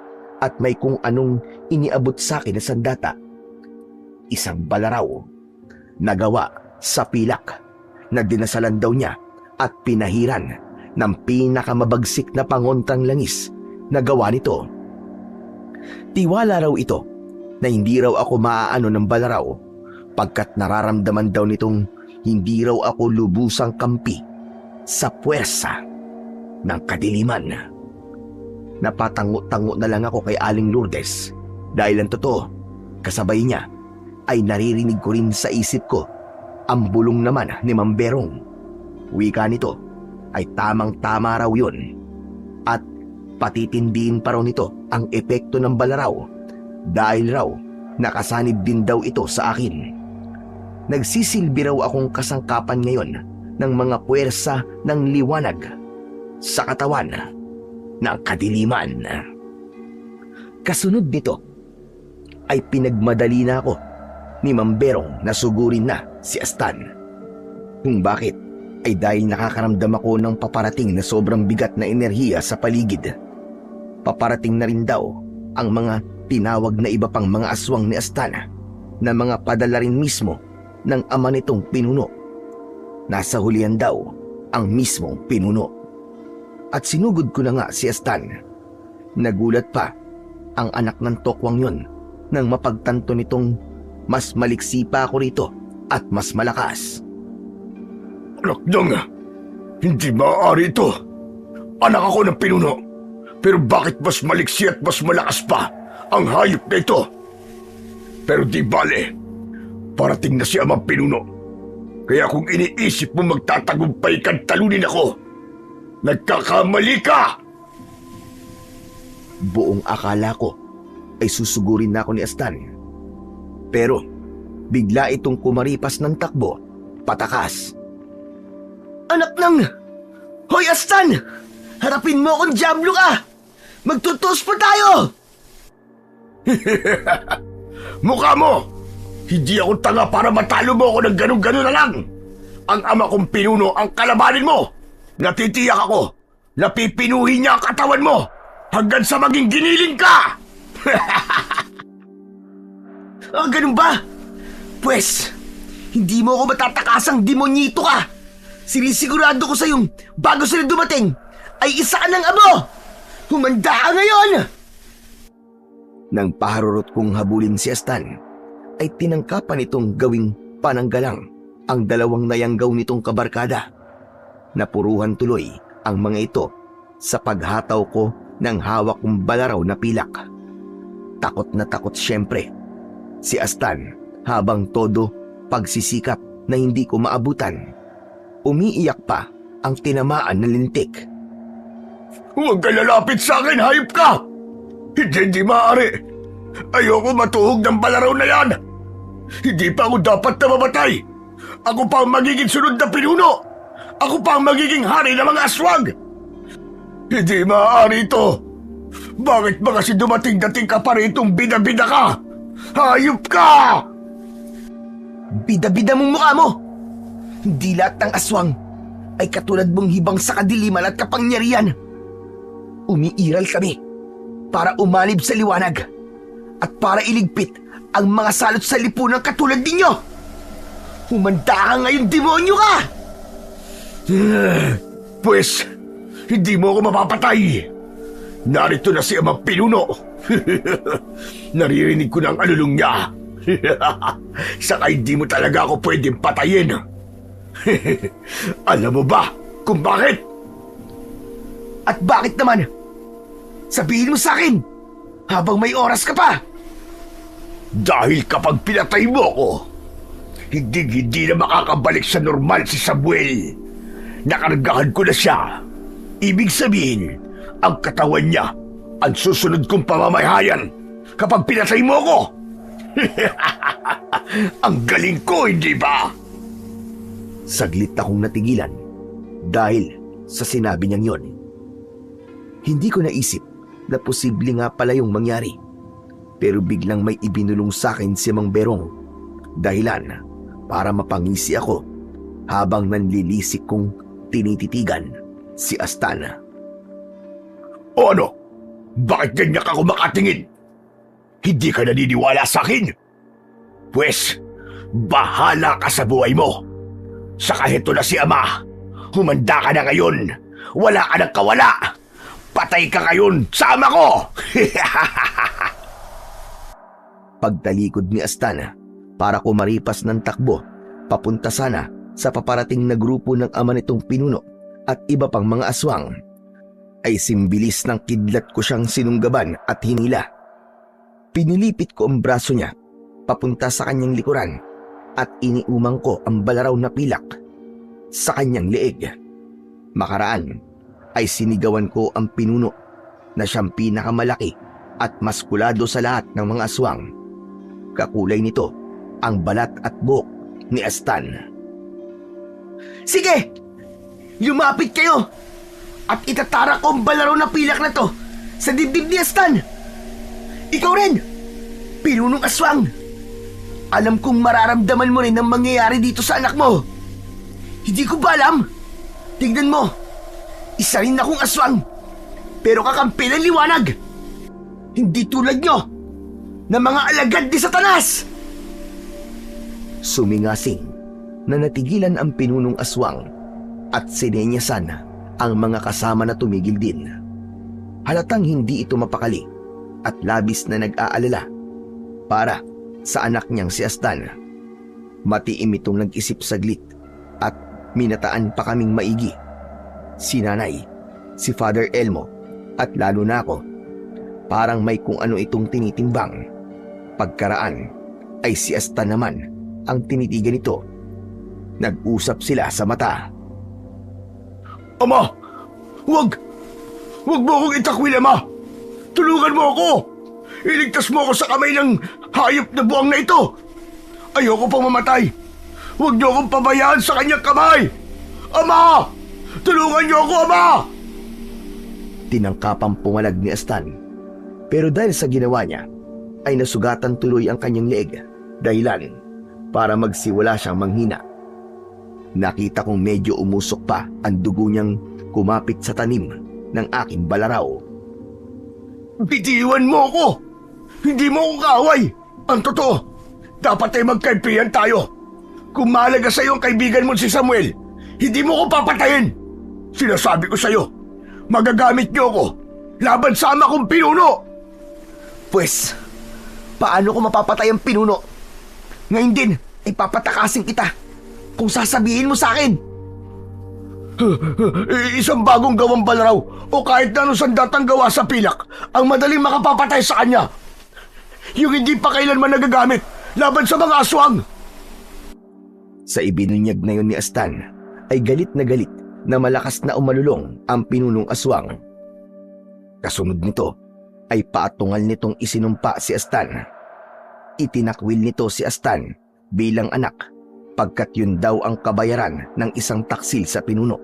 at may kung anong iniabot sa akin na sandata. Isang balaraw na gawa sa pilak na dinasalan daw niya at pinahiran ng pinakamabagsik na pangontrang langis na gawa nito. Tiwala raw ito na hindi raw ako maaano ng balaraw pagkat nararamdaman daw nitong hindi raw ako lubusang kampi sa puwersa ng kadiliman. Napatango-tango na lang ako kay Aling Lourdes dahil ang totoo, kasabay niya ay naririnig ko rin sa isip ko ang bulong naman ni Mamberong. Wika nito ay tamang-tama raw yun at patitindihin pa raw nito ang epekto ng balaraw dahil raw nakasanib din daw ito sa akin. Nagsisilbi raw akong kasangkapan ngayon ng mga puwersa ng liwanag sa katawan ng kadiliman. Kasunod nito ay pinagmadali na ako ni Mamberong na sugurin na si Astan. Kung bakit ay dahil nakakaramdam ako ng paparating na sobrang bigat na enerhiya sa paligid. Paparating na rin daw ang mga tinawag na iba pang mga aswang ni Astan na mga padala rin mismo ng ama nitong pinuno. Nasa hulihan daw ang mismong pinuno. At sinugod ko na nga si Astan. Nagulat pa ang anak ng tokwang yon nang mapagtanto nitong mas maliksi pa ako rito at mas malakas. Anak nang, hindi maaari ito. Anak ako ng pinuno. Pero bakit mas maliksi at mas malakas pa ang hayop na ito? Pero di bale, parating na si amang pinuno. Kaya kung iniisip mo magtatagumpay kang talunin ako, nagkakamali ka! Buong akala ko ay susugurin na ako ni Astan. Pero bigla itong kumaripas ng takbo, patakas. Anak ng... Hoy, Astan! Harapin mo akong Diablo ka! Magtutos pa tayo! Mukha mo! Hindi ako tanga para matalo mo ako ng ganun-ganun na lang! Ang ama kong pinuno ang kalabanin mo! Natitiyak ako! Napipinuhin niya ang katawan mo! Hanggang sa maging giniling ka! Ah, ganun ba? Pwes, hindi mo ako matatakasang demonyito ka! Sinisigurado ko sa'yong bago sila dumating ay isa ka ng amo! Humanda ka ngayon! Nang paharurot kong habulin si Astan, ay tinangkapan itong gawing pananggalang ang dalawang nayanggaw nitong kabarkada. Napuruhan tuloy ang mga ito sa paghataw ko ng hawak kong balaraw na pilak. Takot na takot siyempre si Astan habang todo pagsisikap na hindi ko maabutan. Umiiyak pa ang tinamaan na lintik. Huwag ka lalapit sa akin, hayop ka! Hindi maaari. Ayoko matuhog ng balaraw na yan. Hindi pa ako dapat na mamatay. Ako pa ang magiging sunod na pinuno. Ako pa ang magiging hari ng mga aswang. Hindi maaari ito. Bakit ba kasi dumating-dating ka pa ritong bida-bida ka? Hayop ka! Bida-bida mong mukha mo! Hindi lahat ng aswang ay katulad mong hibang sa kadiliman at kapangyarihan. Umiiral kami para umalib sa liwanag at para iligpit ang mga salot sa lipunan katulad ninyo. Humanda ka ngayon, demonyo ka! Pues, hindi mo ako mapapatay. Narito na si amang pinuno. Naririnig ko na ang alulong niya. Saka hindi mo talaga ako pwedeng patayin. Alam mo ba kung bakit? At bakit naman? Sabihin mo sa akin habang may oras ka pa. Dahil kapag pinatay mo ako, hindi na makakabalik sa normal si Samuel. Nakargahan ko na siya. Ibig sabihin, ang katawan niya ang susunod kong pamamahayan kapag pinatay mo ako. Ang galing ko, hindi ba? Saglit akong natigilan dahil sa sinabi niyang yon. Hindi ko naisip na posible nga pala yung mangyari. Pero biglang may ibinulong sa akin si Mang Berong. Dahilan para mapangisi ako habang nanlilisik kong tinititigan si Astana. O ano? Bakit ganyan ka kumakatingin? Hindi ka naniniwala sa akin? Pwes, bahala ka sa buhay mo. Saka heto na si Ama. Humanda ka na ngayon. Wala ka ng kawala. Patay ka ngayon sa ama ko. pagtalikod ni Astan para kumaripas ng takbo papunta sana sa paparating na grupo ng ama nitong pinuno at iba pang mga aswang, ay simbilis ng kidlat ko siyang sinunggaban at hinila. Pinilipit ko ang braso niya papunta sa kanyang likuran at iniumang ko ang balaraw na pilak sa kanyang leeg. Makaraan ay sinigawan ko ang pinuno na siyang pinakamalaki at maskulado sa lahat ng mga aswang. Kakulay nito ang balat at buhok ni Astan. Sige! Lumapit kayo! At itatara ko ang balaraw na pilak na to sa dibdib ni Astan! Ikaw rin! Pinunong aswang! Alam kong mararamdaman mo rin ang mangyayari dito sa anak mo. Hindi ko ba alam? Tignan mo! Isa rin akong aswang, pero kakampi ng liwanag! Hindi tulad nyo na mga alagad ni Satanas! Sumingasing na natigilan ang pinunong aswang at sinenyasan ang mga kasama na tumigil din. Halatang hindi ito mapakali at labis na nag-aalala para sa anak niyang si Astan. Matiim itong nag-isip saglit at minataan pa kaming maigi. Si nanay, si Father Elmo at lalo na ako. Parang may kung ano itong tinitimbang. Pagkaraan ay si Astan naman ang tinitigan nito. Nag-usap sila sa mata. Ama! Huwag! Huwag mo akong itakwil, Ama! Tulungan mo ako! Iligtas mo ako sa kamay ng hayop na buwang na ito! Ayoko pang mamatay! Huwag niyo akong pabayaan sa kanyang kamay! Ama! Tulungan niyo ako, Ama! Tinangkapang pumalag ni Astan. Pero dahil sa ginawa niya, ay nasugatan tuloy ang kanyang leeg, dahilan para magsiwala siyang manghina. Nakita kong medyo umusok pa ang dugo niyang kumapit sa tanim ng aking balaraw. Bitiwan mo ako! Hindi mo ako kaaway! Ang totoo, dapat ay magkaibigan tayo. Kung mahalaga sa iyo ang kaibigan mo si Samuel, hindi mo ko papatayin. Sinasabi ko sa iyo, magagamit niyo ako laban sa ama kong pinuno. Pwes, paano ko mapapatay ang pinuno? Ngayon din, ipapatakasin kita kung sasabihin mo sa akin. Isang bagong gawang balaraw o kahit na anong sandatang gawa sa pilak ang madaling makapapatay sa kanya. Yung hindi pa kailanman nagagamit laban sa mga aswang. Sa ibinunyag na yun ni Astan ay galit na malakas na umalulong ang pinunong aswang. Kasunod nito ay paatungal nitong isinumpa si Astan. Itinakwil nito si Astan bilang anak pagkat yun daw ang kabayaran ng isang taksil sa pinuno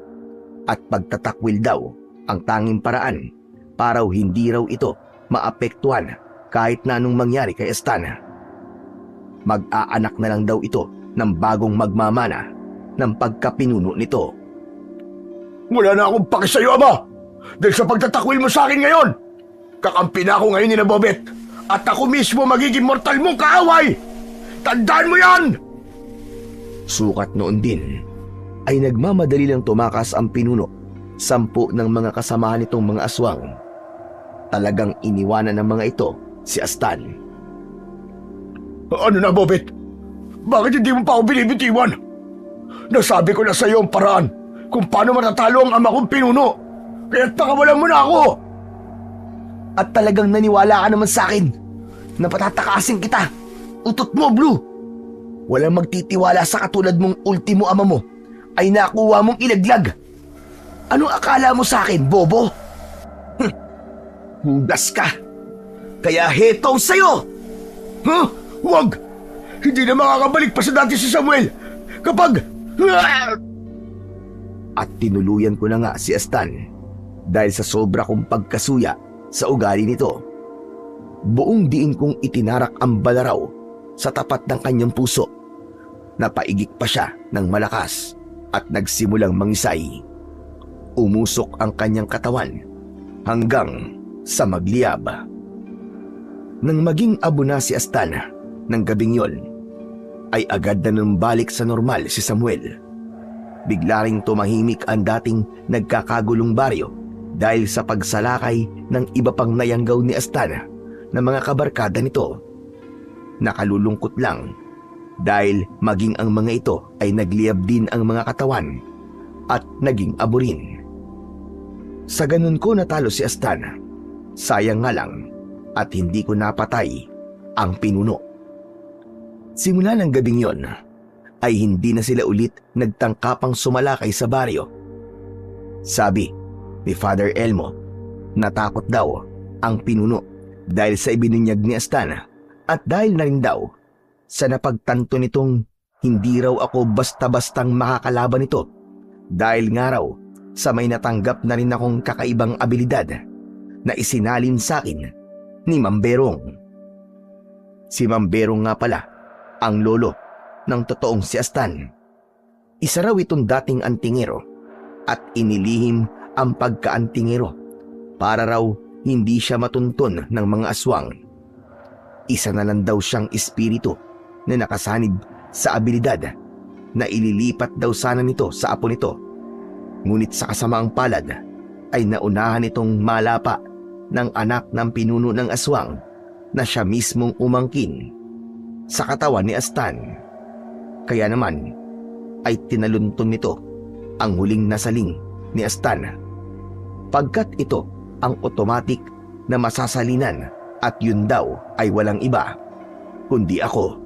at pagtatakwil daw ang tanging paraan para hindi raw ito maapektuhan kahit na anong mangyari kay Astan. Mag-aanak na lang daw ito ng bagong magmamana ng pagkapinuno nito. Wala na akong paki sa iyo, Ama, dahil sa pagtatakwil mo sa akin ngayon. Kakampi na ako ngayon ni Bobet at ako mismo magiging mortal mong kaaway. Tandaan mo yan! Sukat noon din ay nagmamadali lang tumakas ang pinuno, 10 ng mga kasamahan nitong mga aswang. Talagang iniwanan ng mga ito si Astan. Ano na, Bobet? Bakit hindi mo pa ako binibitiwan? Nasabi ko na sa iyo ang paraan kung paano matatalo ang ama kong pinuno. Kaya't pakawalan mo na ako. At talagang naniwala ka naman sa akin na patatakasin kita. Utot mo, Blue. Walang magtitiwala sa katulad mong ultimo ama mo ay nakuha mong ilaglag. Anong akala mo sa akin, bobo? Hudas ka. Kaya heto ang sayo. Huh? Huwag! Hindi na makakabalik pa sa dati si Samuel kapag... At tinuluyan ko na nga si Astan dahil sa sobra kong pagkasuya sa ugali nito. Buong diin kong itinarak ang balaraw sa tapat ng kanyang puso. Napaigik pa siya ng malakas at nagsimulang mangisay. Umusok ang kanyang katawan hanggang sa magliyab. Nang maging abo na si Astan ng gabing yon, ay agad na numbalik sa normal si Samuel. Bigla ring tumahimik ang dating nagkakagulong baryo dahil sa pagsalakay ng iba pang nayanggaw ni Astan na mga kabarkada nito. nakalulungkot lang dahil maging ang mga ito ay nagliyab din ang mga katawan at naging abo rin. Sa ganun ko natalo si Astan. Sayang nga lang at hindi ko napatay ang pinuno. Simula ng gabing yon ay hindi na sila ulit nagtangkapang sumalakay sa baryo. Sabi ni Father Elmo, natakot daw ang pinuno dahil sa ibinunyag ni Astan at dahil na rin daw sa napagtanto nitong hindi raw ako basta-bastang makakalaban nito dahil nga raw sa may natanggap na rin akong kakaibang abilidad na isinalin sa akin ni Mamberong. Si Mamberong nga pala ang lolo ng totoong si Astan. Isa raw itong dating antingero at inilihim ang pagkaantingero para raw hindi siya matuntun ng mga aswang. Isa na lang daw siyang espiritu na nakasanib sa abilidad na ililipat daw sana nito sa apo nito. Ngunit sa kasamaang palad ay naunahan itong malapa ng anak ng pinuno ng aswang na siya mismong umangkin sa katawan ni Astan. Kaya naman ay tinalunton nito ang huling nasaling ni Astan, pagkat ito ang otomatik na masasalinan at yun daw ay walang iba kundi ako.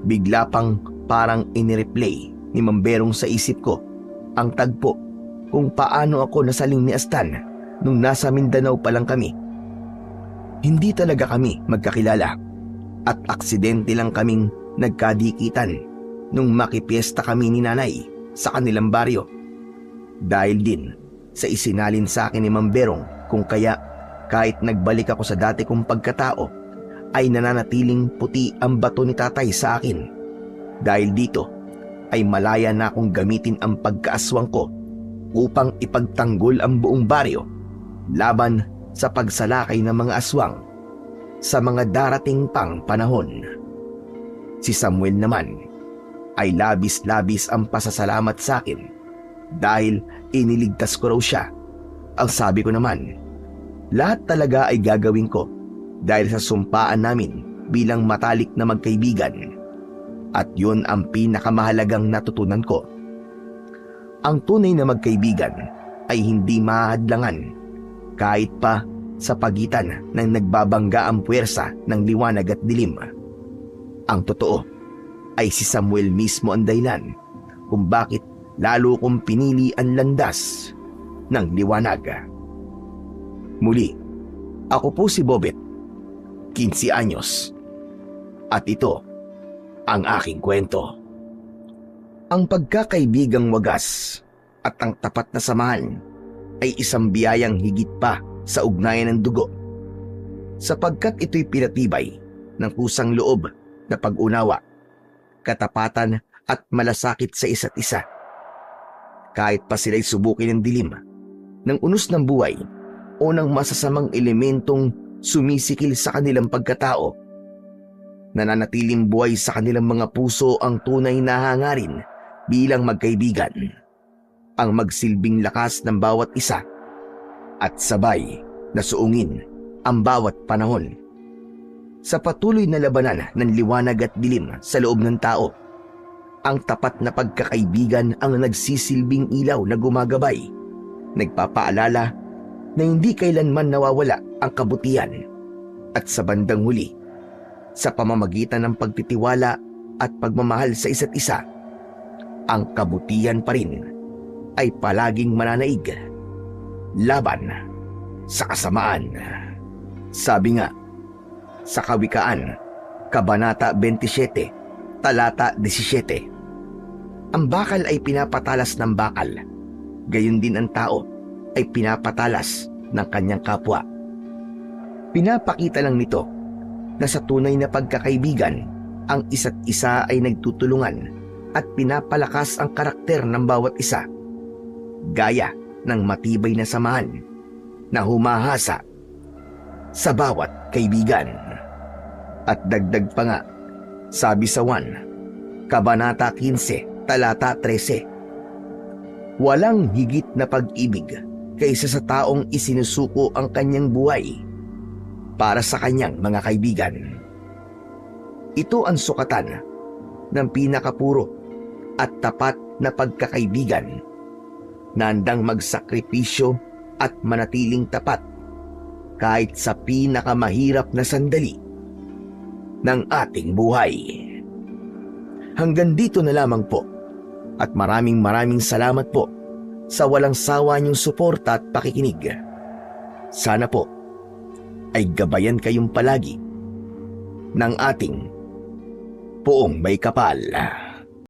Bigla pang parang inireplay ni Mamberong sa isip ko ang tagpo kung paano ako nasaling ni Astan nung nasa Mindanao pa lang kami. Hindi talaga kami magkakilala at aksidente lang kaming nagkadikitan nung makipiesta kami ni nanay sa kanilang baryo. Dahil din sa isinalin sa akin ni Mamberong kung kaya kahit nagbalik ako sa dati kong pagkatao ay nananatiling puti ang bato ni tatay sa akin. Dahil dito ay malaya na akong gamitin ang pagkaaswang ko upang ipagtanggol ang buong baryo laban sa pagsalakay ng mga aswang sa mga darating pang panahon. Si Samuel naman ay labis-labis ang pasasalamat sa akin dahil iniligtas ko raw siya. Ang sabi ko naman, lahat talaga ay gagawin ko dahil sa sumpaan namin bilang matalik na magkaibigan. At yun ang pinakamahalagang natutunan ko. Ang tunay na magkaibigan ay hindi mahadlangan kahit pa sa pagitan ng nagbabangga ang puwersa ng liwanag at dilim. Ang totoo ay si Samuel mismo ang dahilan kung bakit lalo kong pinili ang landas ng liwanag. Muli, ako po si Bobet, 15 anyos, at ito ang aking kwento. Ang pagkakaibigang wagas at ang tapat na samahan ay isang biyayang higit pa sa ugnayan ng dugo, sapagkat ito'y pinatibay ng kusang loob na pag-unawa, katapatan at malasakit sa isa't isa. Kahit pa sila'y subukin ng dilim, ng unos ng buhay o ng masasamang elementong sumisikil sa kanilang pagkatao, nananatiling buhay sa kanilang mga puso ang tunay na hangarin bilang magkaibigan, ang magsilbing lakas ng bawat isa at sabay na suungin ang bawat panahon. Sa patuloy na labanan ng liwanag at dilim sa loob ng tao, ang tapat na pagkakaibigan ang nagsisilbing ilaw na gumagabay, nagpapaalala na hindi kailanman nawawala ang kabutihan, at sa bandang huli, sa pamamagitan ng pagtitiwala at pagmamahal sa isa't isa, ang kabutihan pa rin ay palaging mananaig laban sa kasamaan. Sabi nga sa Kawikaan, Kabanata 27, Talata 17, ang bakal ay pinapatalas ng bakal, gayon din ang tao ay pinapatalas ng kanyang kapwa. Pinapakita lang nito na sa tunay na pagkakaibigan, ang isa't isa ay nagtutulungan at pinapalakas ang karakter ng bawat isa, gaya ng matibay na samahan na humahasa sa bawat kaibigan. At dagdag pa nga, sabi sa 1, Kabanata 15, Talata 13, walang higit na pag-ibig kaysa sa taong isinusuko ang kanyang buhay para sa kanyang mga kaibigan. Ito ang sukatan ng pinakapuro at tapat na pagkakaibigan na handang magsakripisyo at manatiling tapat kahit sa pinakamahirap na sandali ng ating buhay. Hanggang dito na lamang po at maraming salamat po sa walang sawa niyong suporta at pakikinig. Sana po ay gabayan kayong palagi ng ating Poong May Kapal.